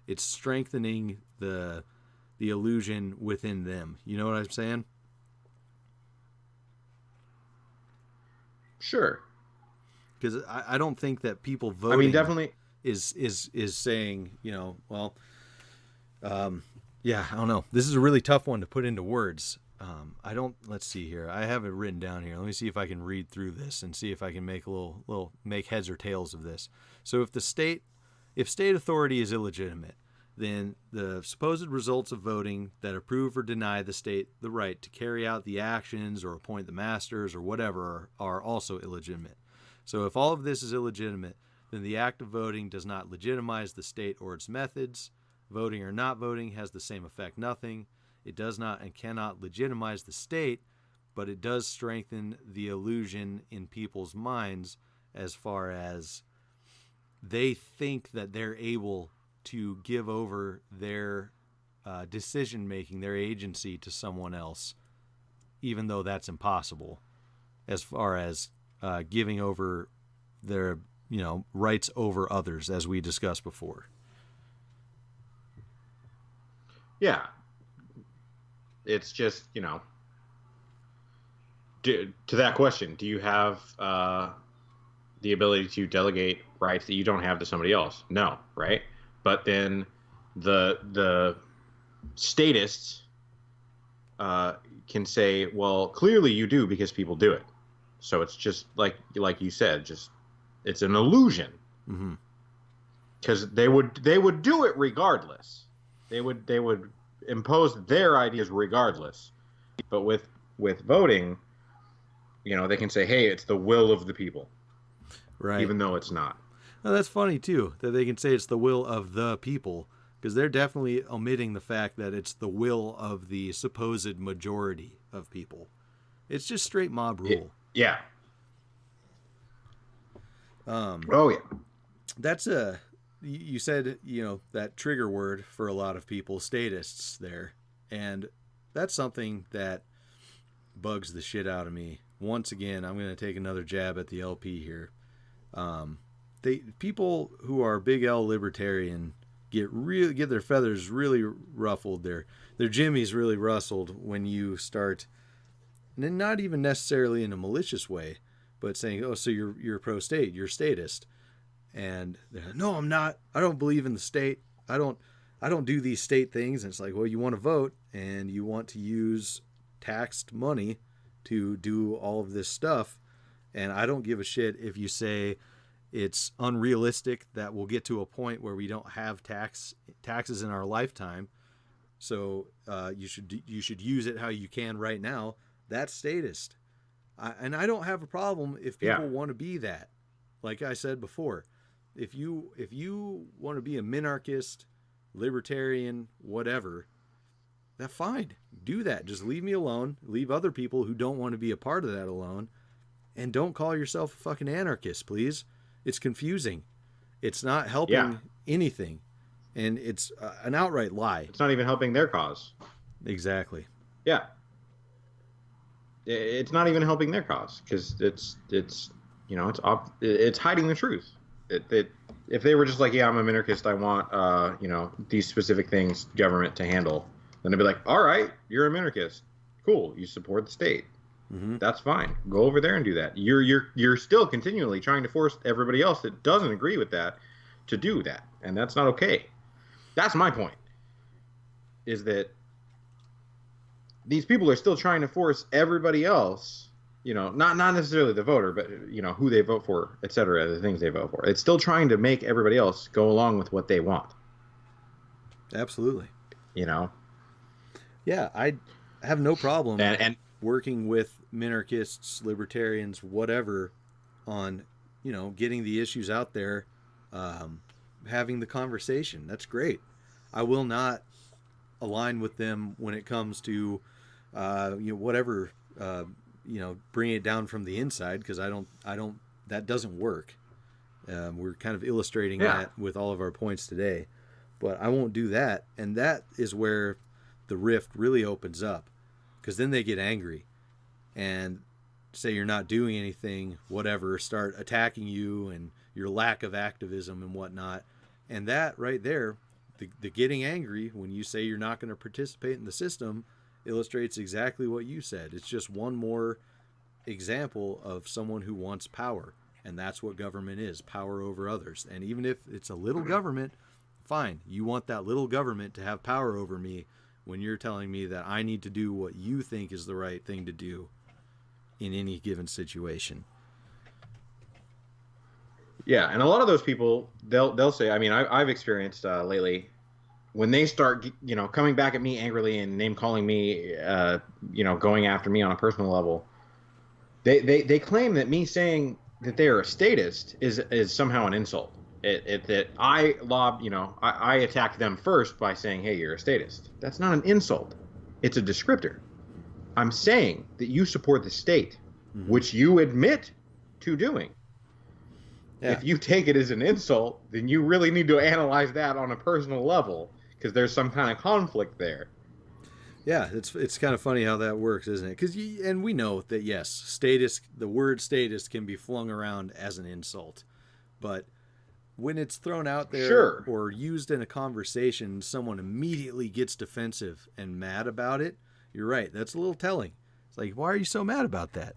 It's strengthening the illusion within them. You know what I'm saying? Sure. Because I don't think that people voting. I mean, definitely is saying, well, yeah, I don't know. This is a really tough one to put into words. Let's see here. I have it written down here. Let me see if I can read through this and see if I can make make heads or tails of this. So if state authority is illegitimate, then the supposed results of voting that approve or deny the state the right to carry out the actions or appoint the masters or whatever are also illegitimate. So if all of this is illegitimate, then the act of voting does not legitimize the state or its methods. Voting or not voting has the same effect, nothing. It does not and cannot legitimize the state, but it does strengthen the illusion in people's minds as far as they think that they're able to give over their decision-making, their agency to someone else, even though that's impossible, as far as giving over their rights over others, as we discussed before. Yeah. It's just, to that question, do you have the ability to delegate rights that you don't have to somebody else? No, right? But then the statists can say, well, clearly you do because people do it. So it's just like you said, just it's an illusion. Mm-hmm. Because they would do it regardless. They would impose their ideas regardless. But with voting, they can say, hey, it's the will of the people. Right. Even though it's not. Well, that's funny, too, that they can say it's the will of the people, because they're definitely omitting the fact that it's the will of the supposed majority of people. It's just straight mob rule. Yeah. Oh, yeah. That's you said, that trigger word for a lot of people, statists there. And that's something that bugs the shit out of me. Once again, I'm going to take another jab at the LP here. People who are big L libertarian get their feathers really ruffled, their jimmies really rustled when you start, and not even necessarily in a malicious way, but saying, oh, so you're pro-state, you're statist. And no, I'm not. I don't believe in the state. I don't do these state things. And it's like, well, you want to vote and you want to use taxed money to do all of this stuff. And I don't give a shit if you say it's unrealistic that we'll get to a point where we don't have taxes in our lifetime. So you should use it how you can right now. That's statist. And I don't have a problem if people want to be that. Like I said before, if you want to be a minarchist libertarian, whatever, that's fine. Do that. Just leave me alone. Leave other people who don't want to be a part of that alone. And don't call yourself a fucking anarchist, please. It's confusing. It's not helping anything. And it's an outright lie. It's not even helping their cause. Exactly. Yeah. It's not even helping their cause because it's hiding the truth. If they were just like, yeah, I'm a minarchist, I want these specific things government to handle, then they'd be like, all right, you're a minarchist, cool, you support the state, that's fine, go over there and do that. You're still continually trying to force everybody else that doesn't agree with that to do that, and that's not okay. That's my point. Is that these people are still trying to force everybody else, not necessarily the voter, but, who they vote for, et cetera, the things they vote for. It's still trying to make everybody else go along with what they want. Absolutely. Yeah, I have no problem and working with minarchists, libertarians, whatever, on, getting the issues out there, having the conversation. That's great. I will not align with them when it comes to whatever, bring it down from the inside, because I don't that doesn't work. We're kind of illustrating that with all of our points today, but I won't do that. And that is where the rift really opens up, because then they get angry and say you're not doing anything, whatever, start attacking you and your lack of activism and whatnot. And that right there, the getting angry when you say you're not going to participate in the system, illustrates exactly what you said. It's just one more example of someone who wants power. And that's what government is, power over others. And even if it's a little government, fine. You want that little government to have power over me when you're telling me that I need to do what you think is the right thing to do in any given situation. Yeah, and a lot of those people, they'll say, I mean, I've experienced lately, when they start, coming back at me angrily and name calling me, going after me on a personal level, they claim that me saying that they are a statist is somehow an insult. That I attacked them first by saying, hey, you're a statist. That's not an insult. It's a descriptor. I'm saying that you support the state, which you admit to doing. Yeah. If you take it as an insult, then you really need to analyze that on a personal level, because there's some kind of conflict there. Yeah, it's kind of funny how that works, isn't it? And we know that, yes, statist, the word statist can be flung around as an insult, but when it's thrown out there or used in a conversation, someone immediately gets defensive and mad about it. You're right. That's a little telling. It's like, why are you so mad about that?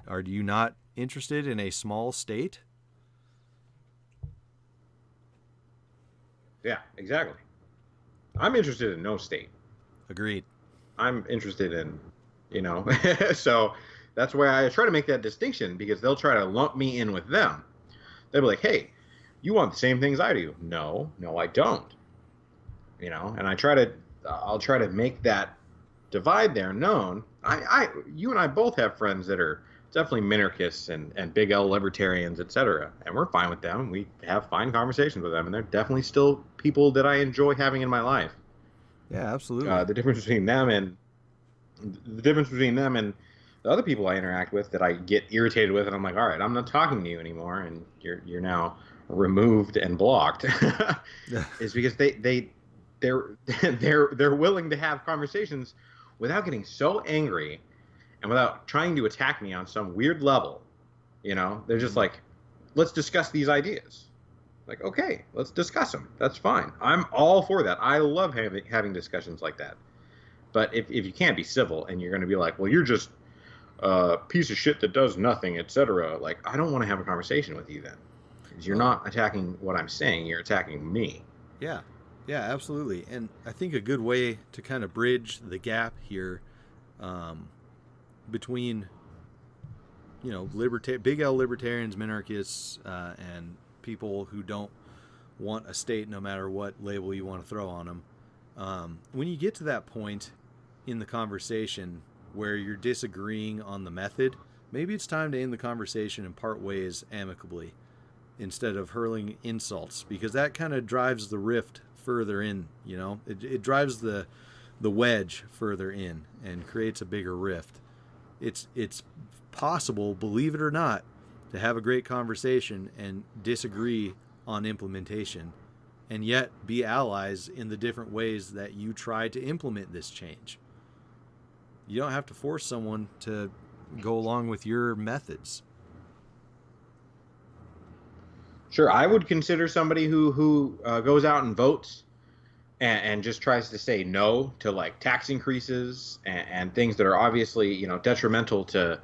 Are you not interested in a small state? Yeah, exactly. I'm interested in no state. Agreed. I'm interested in, so that's why I try to make that distinction, because they'll try to lump me in with them. They'll be like, hey, you want the same things I do. No, I don't. And I'll try to make that divide there known. You and I both have friends that are definitely minarchists and big L libertarians, etc. And we're fine with them. We have fine conversations with them, and they're definitely still people that I enjoy having in my life. Yeah, absolutely. The difference between them and the other people I interact with that I get irritated with, and I'm like, all right, I'm not talking to you anymore, and you're now removed and blocked, is because they're willing to have conversations without getting so angry and without trying to attack me on some weird level. They're just like, let's discuss these ideas. Like, okay, let's discuss them. That's fine. I'm all for that. I love having discussions like that. But if you can't be civil and you're going to be like, well, you're just a piece of shit that does nothing, etc. Like, I don't want to have a conversation with you then. Because you're not attacking what I'm saying. You're attacking me. Yeah, absolutely. And I think a good way to kind of bridge the gap here between, big L libertarians, minarchists, and people who don't want a state no matter what label you want to throw on them. When you get to that point in the conversation where you're disagreeing on the method, maybe it's time to end the conversation and part ways amicably. instead of hurling insults, because that kind of drives the rift further in, you know, it drives the wedge further in and creates a bigger rift. It's possible, believe it or not, to have a great conversation and disagree on implementation and yet be allies in the different ways that you try to implement this change. You don't have to force someone to go along with your methods. Sure, I would consider somebody who goes out and votes and just tries to say no to like tax increases and things that are obviously, you know, detrimental to.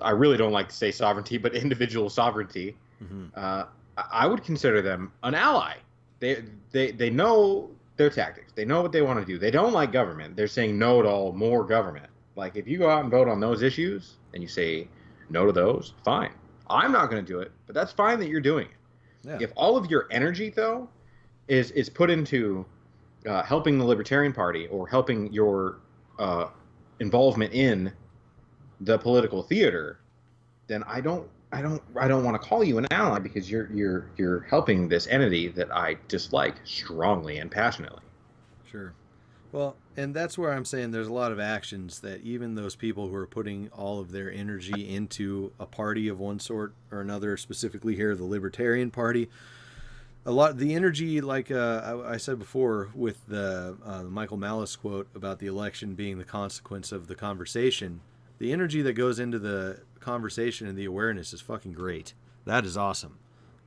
I really don't like to say sovereignty, but individual sovereignty. Mm-hmm. I would consider them an ally. They know their tactics. They know what they want to do. They don't like government. They're saying no to all more government. Like if you go out and vote on those issues and you say no to those, fine. I'm not going to do it, but that's fine that you're doing it. Yeah. If all of your energy, though, is put into helping the Libertarian Party or helping your involvement in the political theater, then I don't want to call you an ally because you're helping this entity that I dislike strongly and passionately. Sure. Well, and that's where I'm saying there's a lot of actions that even those people who are putting all of their energy into a party of one sort or another, specifically here, the Libertarian Party, a lot of the energy, like I said before with the Michael Malice quote about the election being the consequence of the conversation, the energy that goes into the conversation and the awareness is fucking great. That is awesome.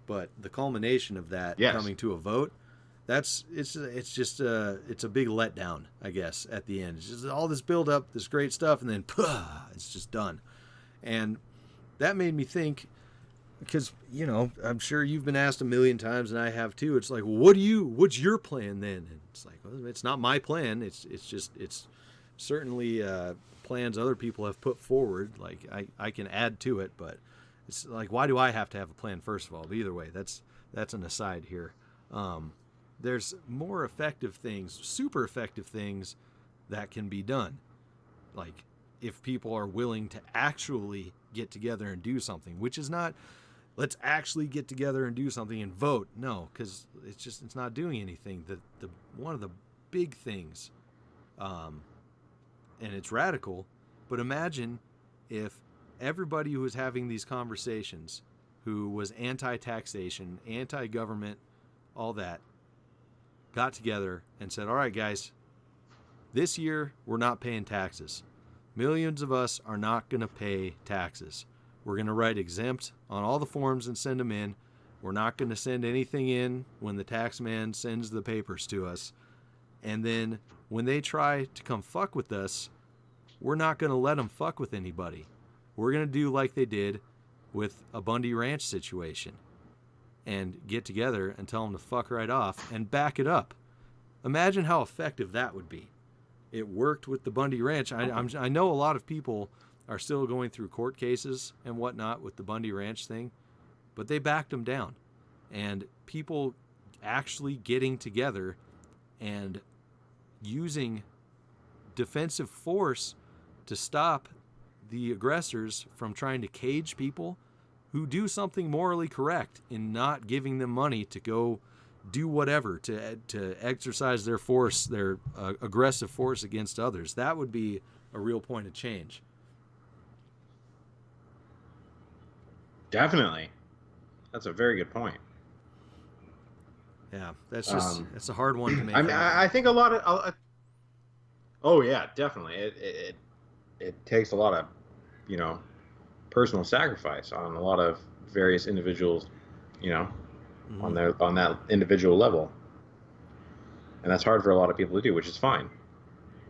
But the culmination of that coming to a vote, it's a big letdown, I guess, at the end. It's just all this build up, this great stuff, and then it's just done. And that made me think, because, you know, I'm sure you've been asked a million times, and I have too. It's like, what's your plan then? And it's like, well, it's not my plan. It's certainly plans other people have put forward. Like I can add to it, but it's like, why do I have to have a plan first of all? But either way, that's an aside here. There's more effective things, super effective things that can be done. Like if people are willing to actually get together and do something, which is not, let's actually get together and do something and vote. No, because it's not doing anything. The one of the big things, and it's radical, but imagine if everybody who was having these conversations, who was anti-taxation, anti-government, all that, got together and said, all right, guys, this year we're not paying taxes. Millions of us are not going to pay taxes. We're going to write exempt on all the forms and send them in. We're not going to send anything in when the tax man sends the papers to us. And then when they try to come fuck with us, we're not going to let them fuck with anybody. We're going to do like they did with a Bundy Ranch situation and get together and tell them to fuck right off and back it up. Imagine how effective that would be. It worked with the Bundy Ranch. I know a lot of people are still going through court cases and whatnot with the Bundy Ranch thing, but they backed them down. And people actually getting together and using defensive force to stop the aggressors from trying to cage people who do something morally correct in not giving them money to go do whatever, to exercise their force, their aggressive force against others. That would be a real point of change. Definitely. That's a very good point. Yeah, that's just it's a hard one to make. I think a lot of oh yeah, definitely. It takes a lot of, you know, personal sacrifice on a lot of various individuals, you know, mm-hmm. on that individual level, and that's hard for a lot of people to do, which is fine.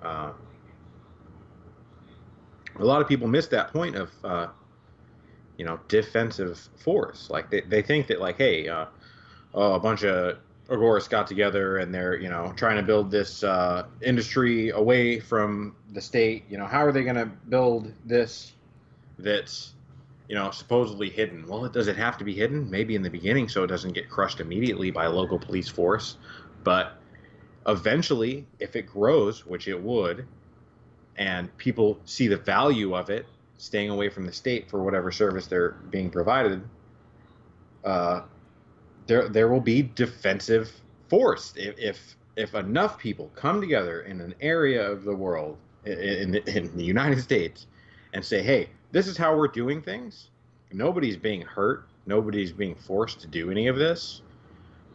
A lot of people miss that point of you know, defensive force. Like they think that like, hey, a bunch of agorists got together and they're, you know, trying to build this industry away from the state. You know, how are they going to build this that's, you know, supposedly hidden? Well, does it have to be hidden? Maybe in the beginning so it doesn't get crushed immediately by a local police force. But eventually, if it grows, which it would, and people see the value of it, staying away from the state for whatever service they're being provided, there will be defensive force if enough people come together in an area of the world in the United States and say, hey, this is how we're doing things. Nobody's being hurt. Nobody's being forced to do any of this.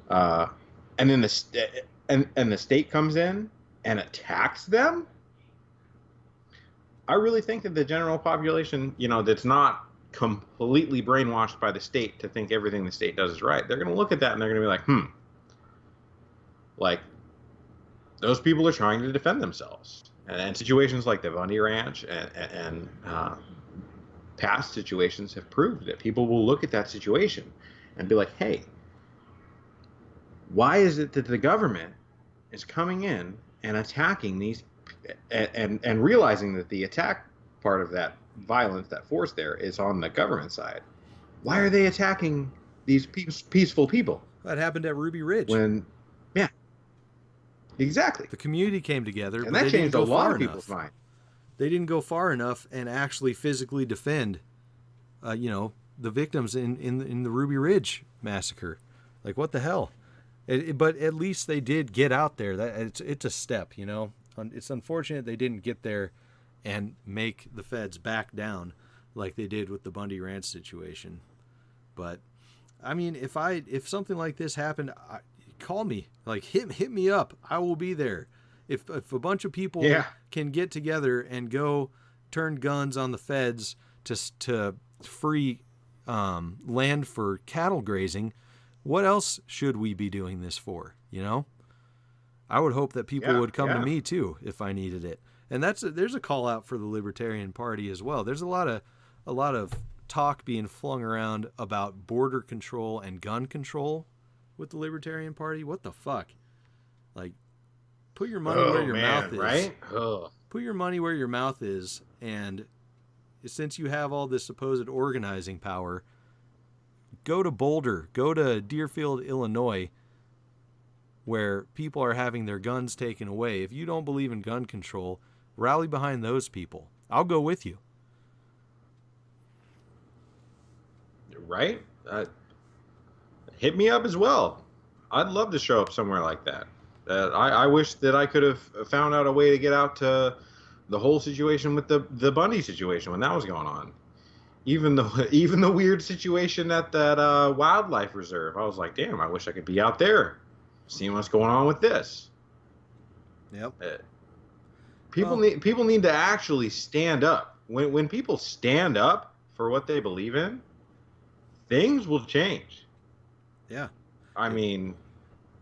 And then the state comes in and attacks them. I really think that the general population, that's not completely brainwashed by the state to think everything the state does is right, they're going to look at that and they're going to be like, like, those people are trying to defend themselves. And situations like the Bundy Ranch and past situations have proved that people will look at that situation and be like, hey, why is it that the government is coming in and attacking these and realizing that the attack part of that violence, that force there, is on the government side? Why are they attacking these peaceful people? That happened at Ruby Ridge. Yeah, exactly. The community came together, and that changed a lot of people's mind. They didn't go far enough and actually physically defend, the victims in the Ruby Ridge massacre. Like, what the hell? But at least they did get out there. It's a step, It's unfortunate they didn't get there and make the feds back down like they did with the Bundy Ranch situation. But I mean, if something like this happened, call me. Like, hit me up. I will be there. If a bunch of people can get together and go turn guns on the feds to free land for cattle grazing, what else should we be doing this for? I would hope that people would come to me too if I needed it. And there's a call out for the Libertarian Party as well. There's a lot of talk being flung around about border control and gun control with the Libertarian Party. What the fuck? Like, put your money where your mouth is. Right? Oh. Put your money where your mouth is, and since you have all this supposed organizing power, go to Boulder, go to Deerfield, Illinois, where people are having their guns taken away. If you don't believe in gun control, rally behind those people. I'll go with you. Right? Hit me up as well. I'd love to show up somewhere like that. I wish that I could have found out a way to get out to the whole situation with the Bundy situation when that was going on. Even the weird situation at that wildlife reserve. I was like, damn, I wish I could be out there seeing what's going on with this. Yep. People need to actually stand up. When people stand up for what they believe in, things will change. Yeah. I mean,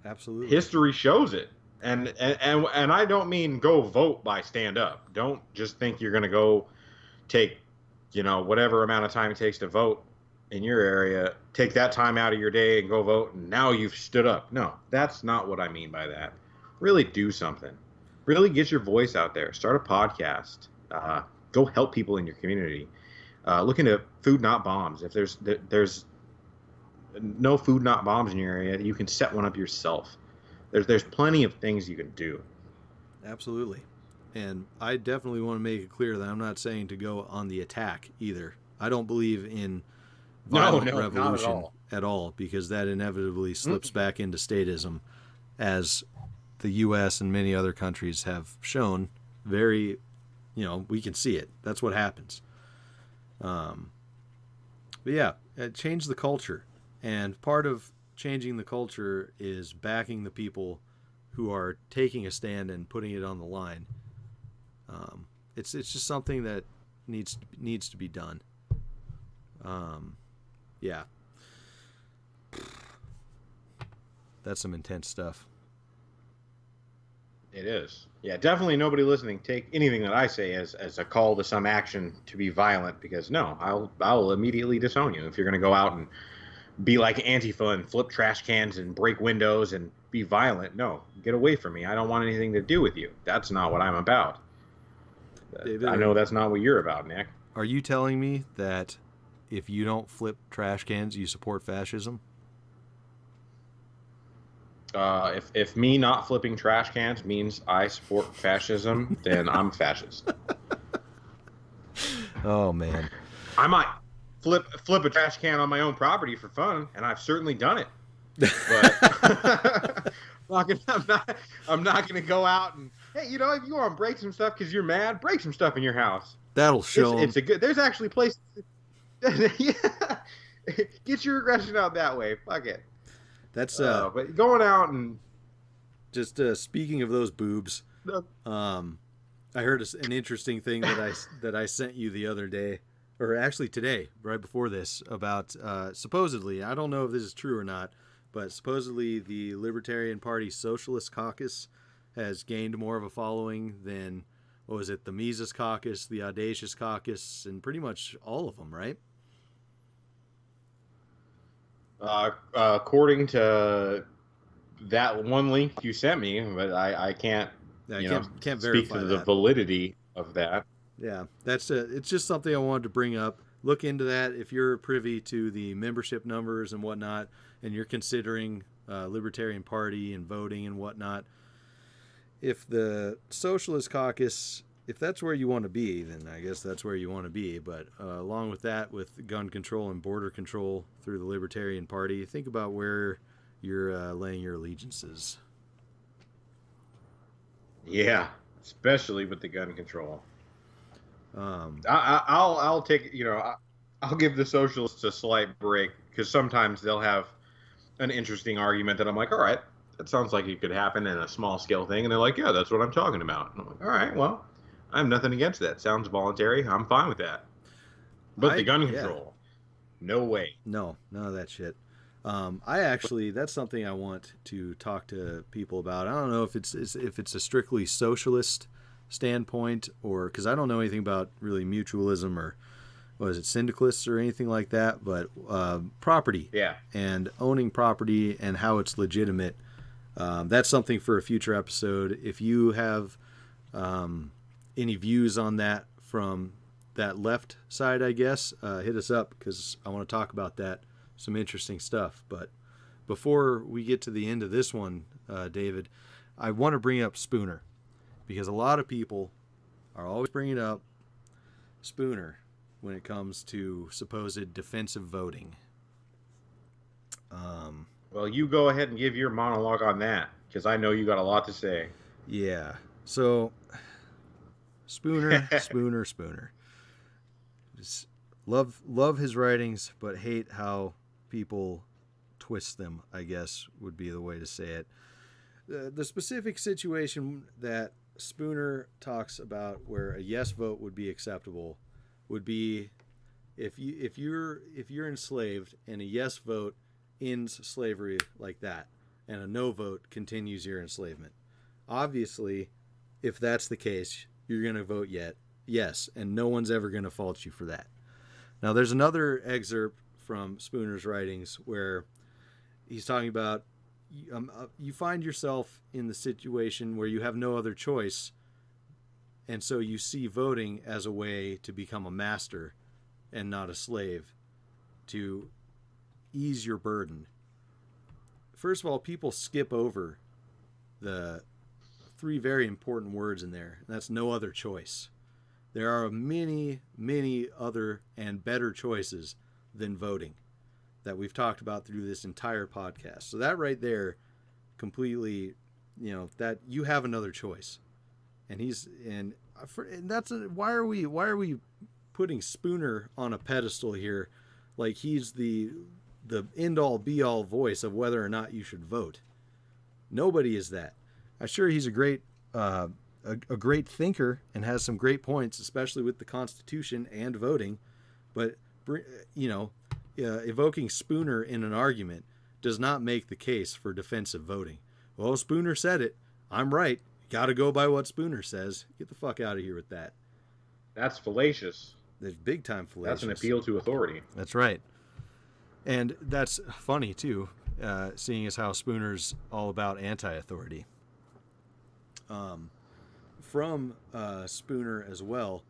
absolutely. History shows it. And I don't mean go vote by stand up. Don't just think you're going to go take, whatever amount of time it takes to vote in your area, take that time out of your day and go vote, and now you've stood up. No, that's not what I mean by that. Really do something. Really get your voice out there. Start a podcast. Go help people in your community. Look into Food Not Bombs. If there's no Food Not Bombs in your area, you can set one up yourself. There's plenty of things you can do. Absolutely. And I definitely want to make it clear that I'm not saying to go on the attack either. I don't believe in violent revolution at all, because that inevitably slips back into statism, as the U.S. and many other countries have shown. Very, we can see it. That's what happens. But yeah, change the culture. And part of changing the culture is backing the people who are taking a stand and putting it on the line. It's just something that needs to be done. Yeah. That's some intense stuff. It is. Yeah, definitely nobody listening take anything that I say as a call to some action to be violent, because no, I'll immediately disown you if you're going to go out and be like Antifa and flip trash cans and break windows and be violent. No, get away from me. I don't want anything to do with you. That's not what I'm about. David, I know that's not what you're about, Nick. Are you telling me that if you don't flip trash cans, you support fascism? If me not flipping trash cans means I support fascism, then I'm fascist. Oh man. I might flip a trash can on my own property for fun, and I've certainly done it. But I'm not gonna go out and, hey, if you want to break some stuff because you're mad, break some stuff in your house. That'll show it's a good. There's actually places. Yeah, get your aggression out that way. Fuck it. That's but going out and just speaking of those boobs. I heard an interesting thing that I sent you the other day, or actually today, right before this, about supposedly, I don't know if this is true or not, but supposedly the Libertarian Party Socialist Caucus has gained more of a following than, what was it, the Mises Caucus, the Audacious Caucus, and pretty much all of them, right? According to that one link you sent me, but I can't. Can't speak verify to the that. Validity of that. Yeah, it's just something I wanted to bring up. Look into that if you're privy to the membership numbers and whatnot, and you're considering Libertarian Party and voting and whatnot. If the Socialist Caucus, if that's where you want to be, then I guess that's where you want to be. But along with that, with gun control and border control through the Libertarian Party, think about where you're laying your allegiances. Yeah, especially with the gun control. I'll take, I'll give the socialists a slight break, because sometimes they'll have an interesting argument that I'm like, all right, that sounds like it could happen in a small scale thing, and they're like, yeah, that's what I'm talking about. And I'm like, all right, well, I have nothing against that. Sounds voluntary. I'm fine with that. But the gun control, no way. No, none of that shit. That's something I want to talk to people about. I don't know if it's a strictly socialist standpoint, or because I don't know anything about really mutualism or syndicalists or anything like that, but property, and owning property and how it's legitimate. That's something for a future episode. If you have any views on that from that left side, I guess, hit us up, because I want to talk about that. Some interesting stuff. But before we get to the end of this one, David, I want to bring up Spooner, because a lot of people are always bringing up Spooner when it comes to supposed defensive voting. Well, you go ahead and give your monologue on that, because I know you got a lot to say. Yeah. So Spooner. Just love his writings, but hate how people twist them, I guess would be the way to say it. The specific situation that Spooner talks about where a yes vote would be acceptable would be if you're enslaved and a yes vote ends slavery like that, and a no vote continues your enslavement. Obviously, if that's the case, you're going to vote yes, and no one's ever going to fault you for that. Now, there's another excerpt from Spooner's writings where he's talking about you find yourself in the situation where you have no other choice, and so you see voting as a way to become a master and not a slave, to ease your burden. First of all, people skip over the three very important words in there, and that's no other choice. There are many, many other and better choices than voting that we've talked about through this entire podcast. So that right there completely, that you have another choice. And why are we putting Spooner on a pedestal here, like he's the end all be all voice of whether or not you should vote? Nobody is that. I'm sure he's a great great thinker and has some great points, especially with the Constitution and voting, but evoking Spooner in an argument does not make the case for defensive voting. Well, Spooner said it. I'm right. Got to go by what Spooner says. Get the fuck out of here with that. That's fallacious. That's big time fallacious. That's an appeal to authority. That's right. And that's funny too, seeing as how Spooner's all about anti-authority. From Spooner as well,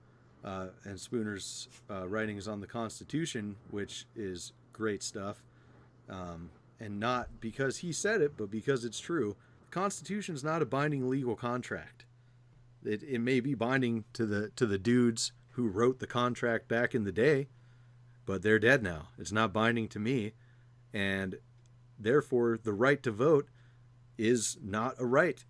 and Spooner's writings on the Constitution, which is great stuff, and not because he said it, but because it's true. The Constitution is not a binding legal contract. It may be binding to the dudes who wrote the contract back in the day, but they're dead now. It's not binding to me, and therefore the right to vote is not a right.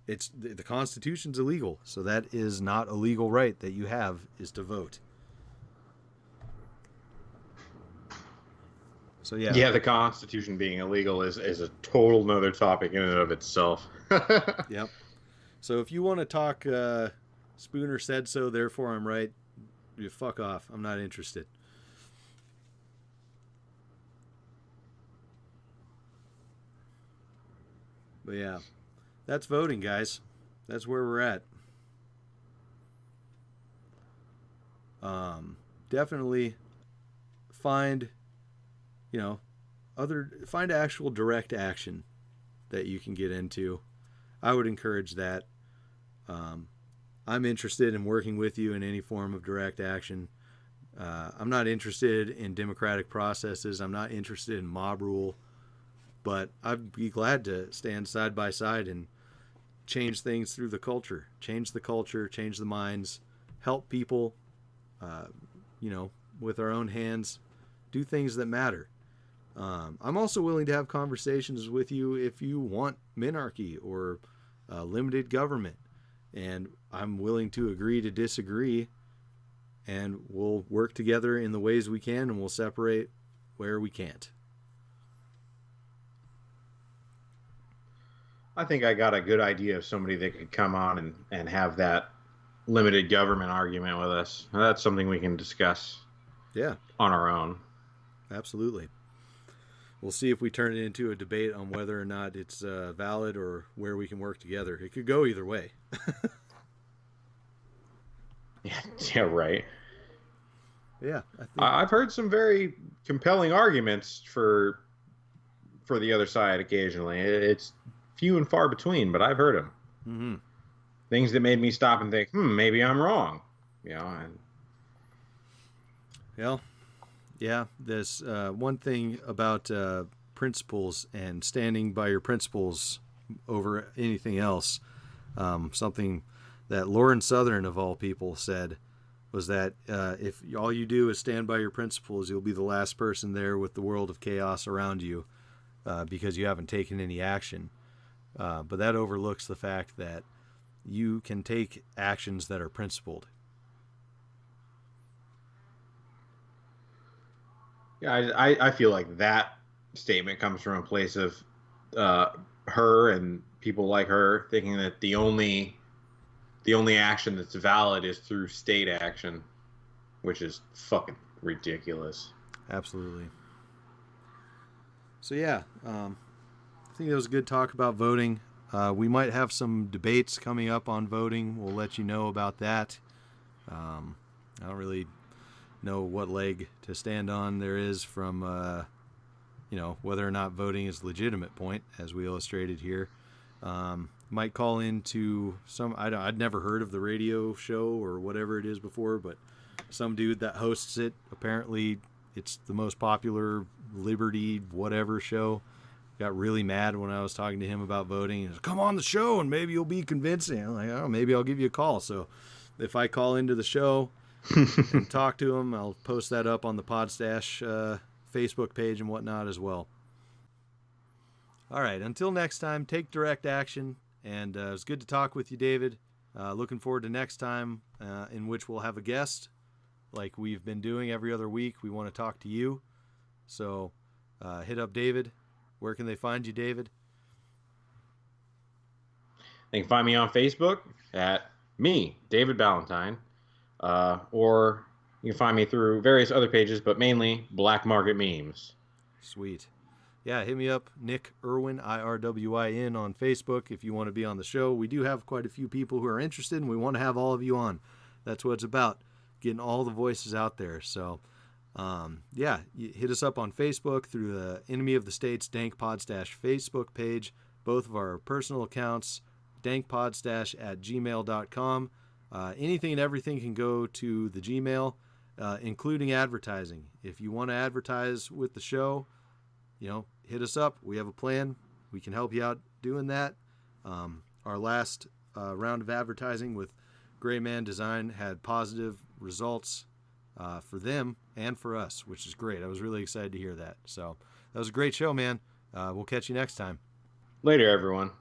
It's the Constitution's illegal, so that is not a legal right that you have, is to vote. So yeah, the Constitution being illegal is a total nother topic in and of itself. Yep. So if you want to talk Spooner said so, therefore I'm right, you fuck off. I'm not interested. But yeah, that's voting, guys. That's where we're at. Definitely find, find actual direct action that you can get into. I would encourage that. I'm interested in working with you in any form of direct action. I'm not interested in democratic processes. I'm not interested in mob rule. But I'd be glad to stand side by side and change things through the culture. Change the culture, change the minds, help people, with our own hands, do things that matter. I'm also willing to have conversations with you if you want minarchy or limited government. And I'm willing to agree to disagree, and we'll work together in the ways we can, and we'll separate where we can't. I think I got a good idea of somebody that could come on and have that limited government argument with us. That's something we can discuss on our own. Absolutely. We'll see if we turn it into a debate on whether or not it's valid or where we can work together. It could go either way. Yeah, right. Yeah. I've heard some very compelling arguments for the other side occasionally. It's few and far between, but I've heard them. Mm-hmm. Things that made me stop and think, maybe I'm wrong. There's one thing about principles and standing by your principles over anything else. Something that Lauren Southern, of all people, said was that if all you do is stand by your principles, you'll be the last person there with the world of chaos around you because you haven't taken any action. But that overlooks the fact that you can take actions that are principled. Yeah, I feel like that statement comes from a place of her and people like her thinking that the only action that's valid is through state action, which is fucking ridiculous. Absolutely. So yeah, I think it was a good talk about voting. We might have some debates coming up on voting. We'll let you know about that. I don't really know what leg to stand on there is from, whether or not voting is a legitimate point, as we illustrated here. Might call into I'd never heard of the radio show or whatever it is before, but some dude that hosts it, apparently it's the most popular liberty whatever show. Got really mad when I was talking to him about voting. He said, come on the show and maybe you'll be convincing. I'm like, oh, maybe I'll give you a call. So if I call into the show and talk to him, I'll post that up on the Podstash Facebook page and whatnot as well. All right, until next time, take direct action. And it was good to talk with you, David. Looking forward to next time in which we'll have a guest like we've been doing every other week. We want to talk to you. So hit up David. Where can they find you, David? They can find me on Facebook at me, David Ballantyne. Or you can find me through various other pages, but mainly Black Market Memes. Sweet. Yeah, hit me up, Nick Irwin, IRWIN, on Facebook if you want to be on the show. We do have quite a few people who are interested, and we want to have all of you on. That's what it's about, getting all the voices out there. So, you hit us up on Facebook through the Enemy of the State's Dank Podstash Facebook page, both of our personal accounts, dankpodstash@gmail.com. Anything and everything can go to the Gmail, including advertising. If you want to advertise with the show, hit us up. We have a plan. We can help you out doing that. Our last round of advertising with Gray Man Design had positive results for them and for us, which is great. I was really excited to hear that. So that was a great show, man. We'll catch you next time. Later, everyone.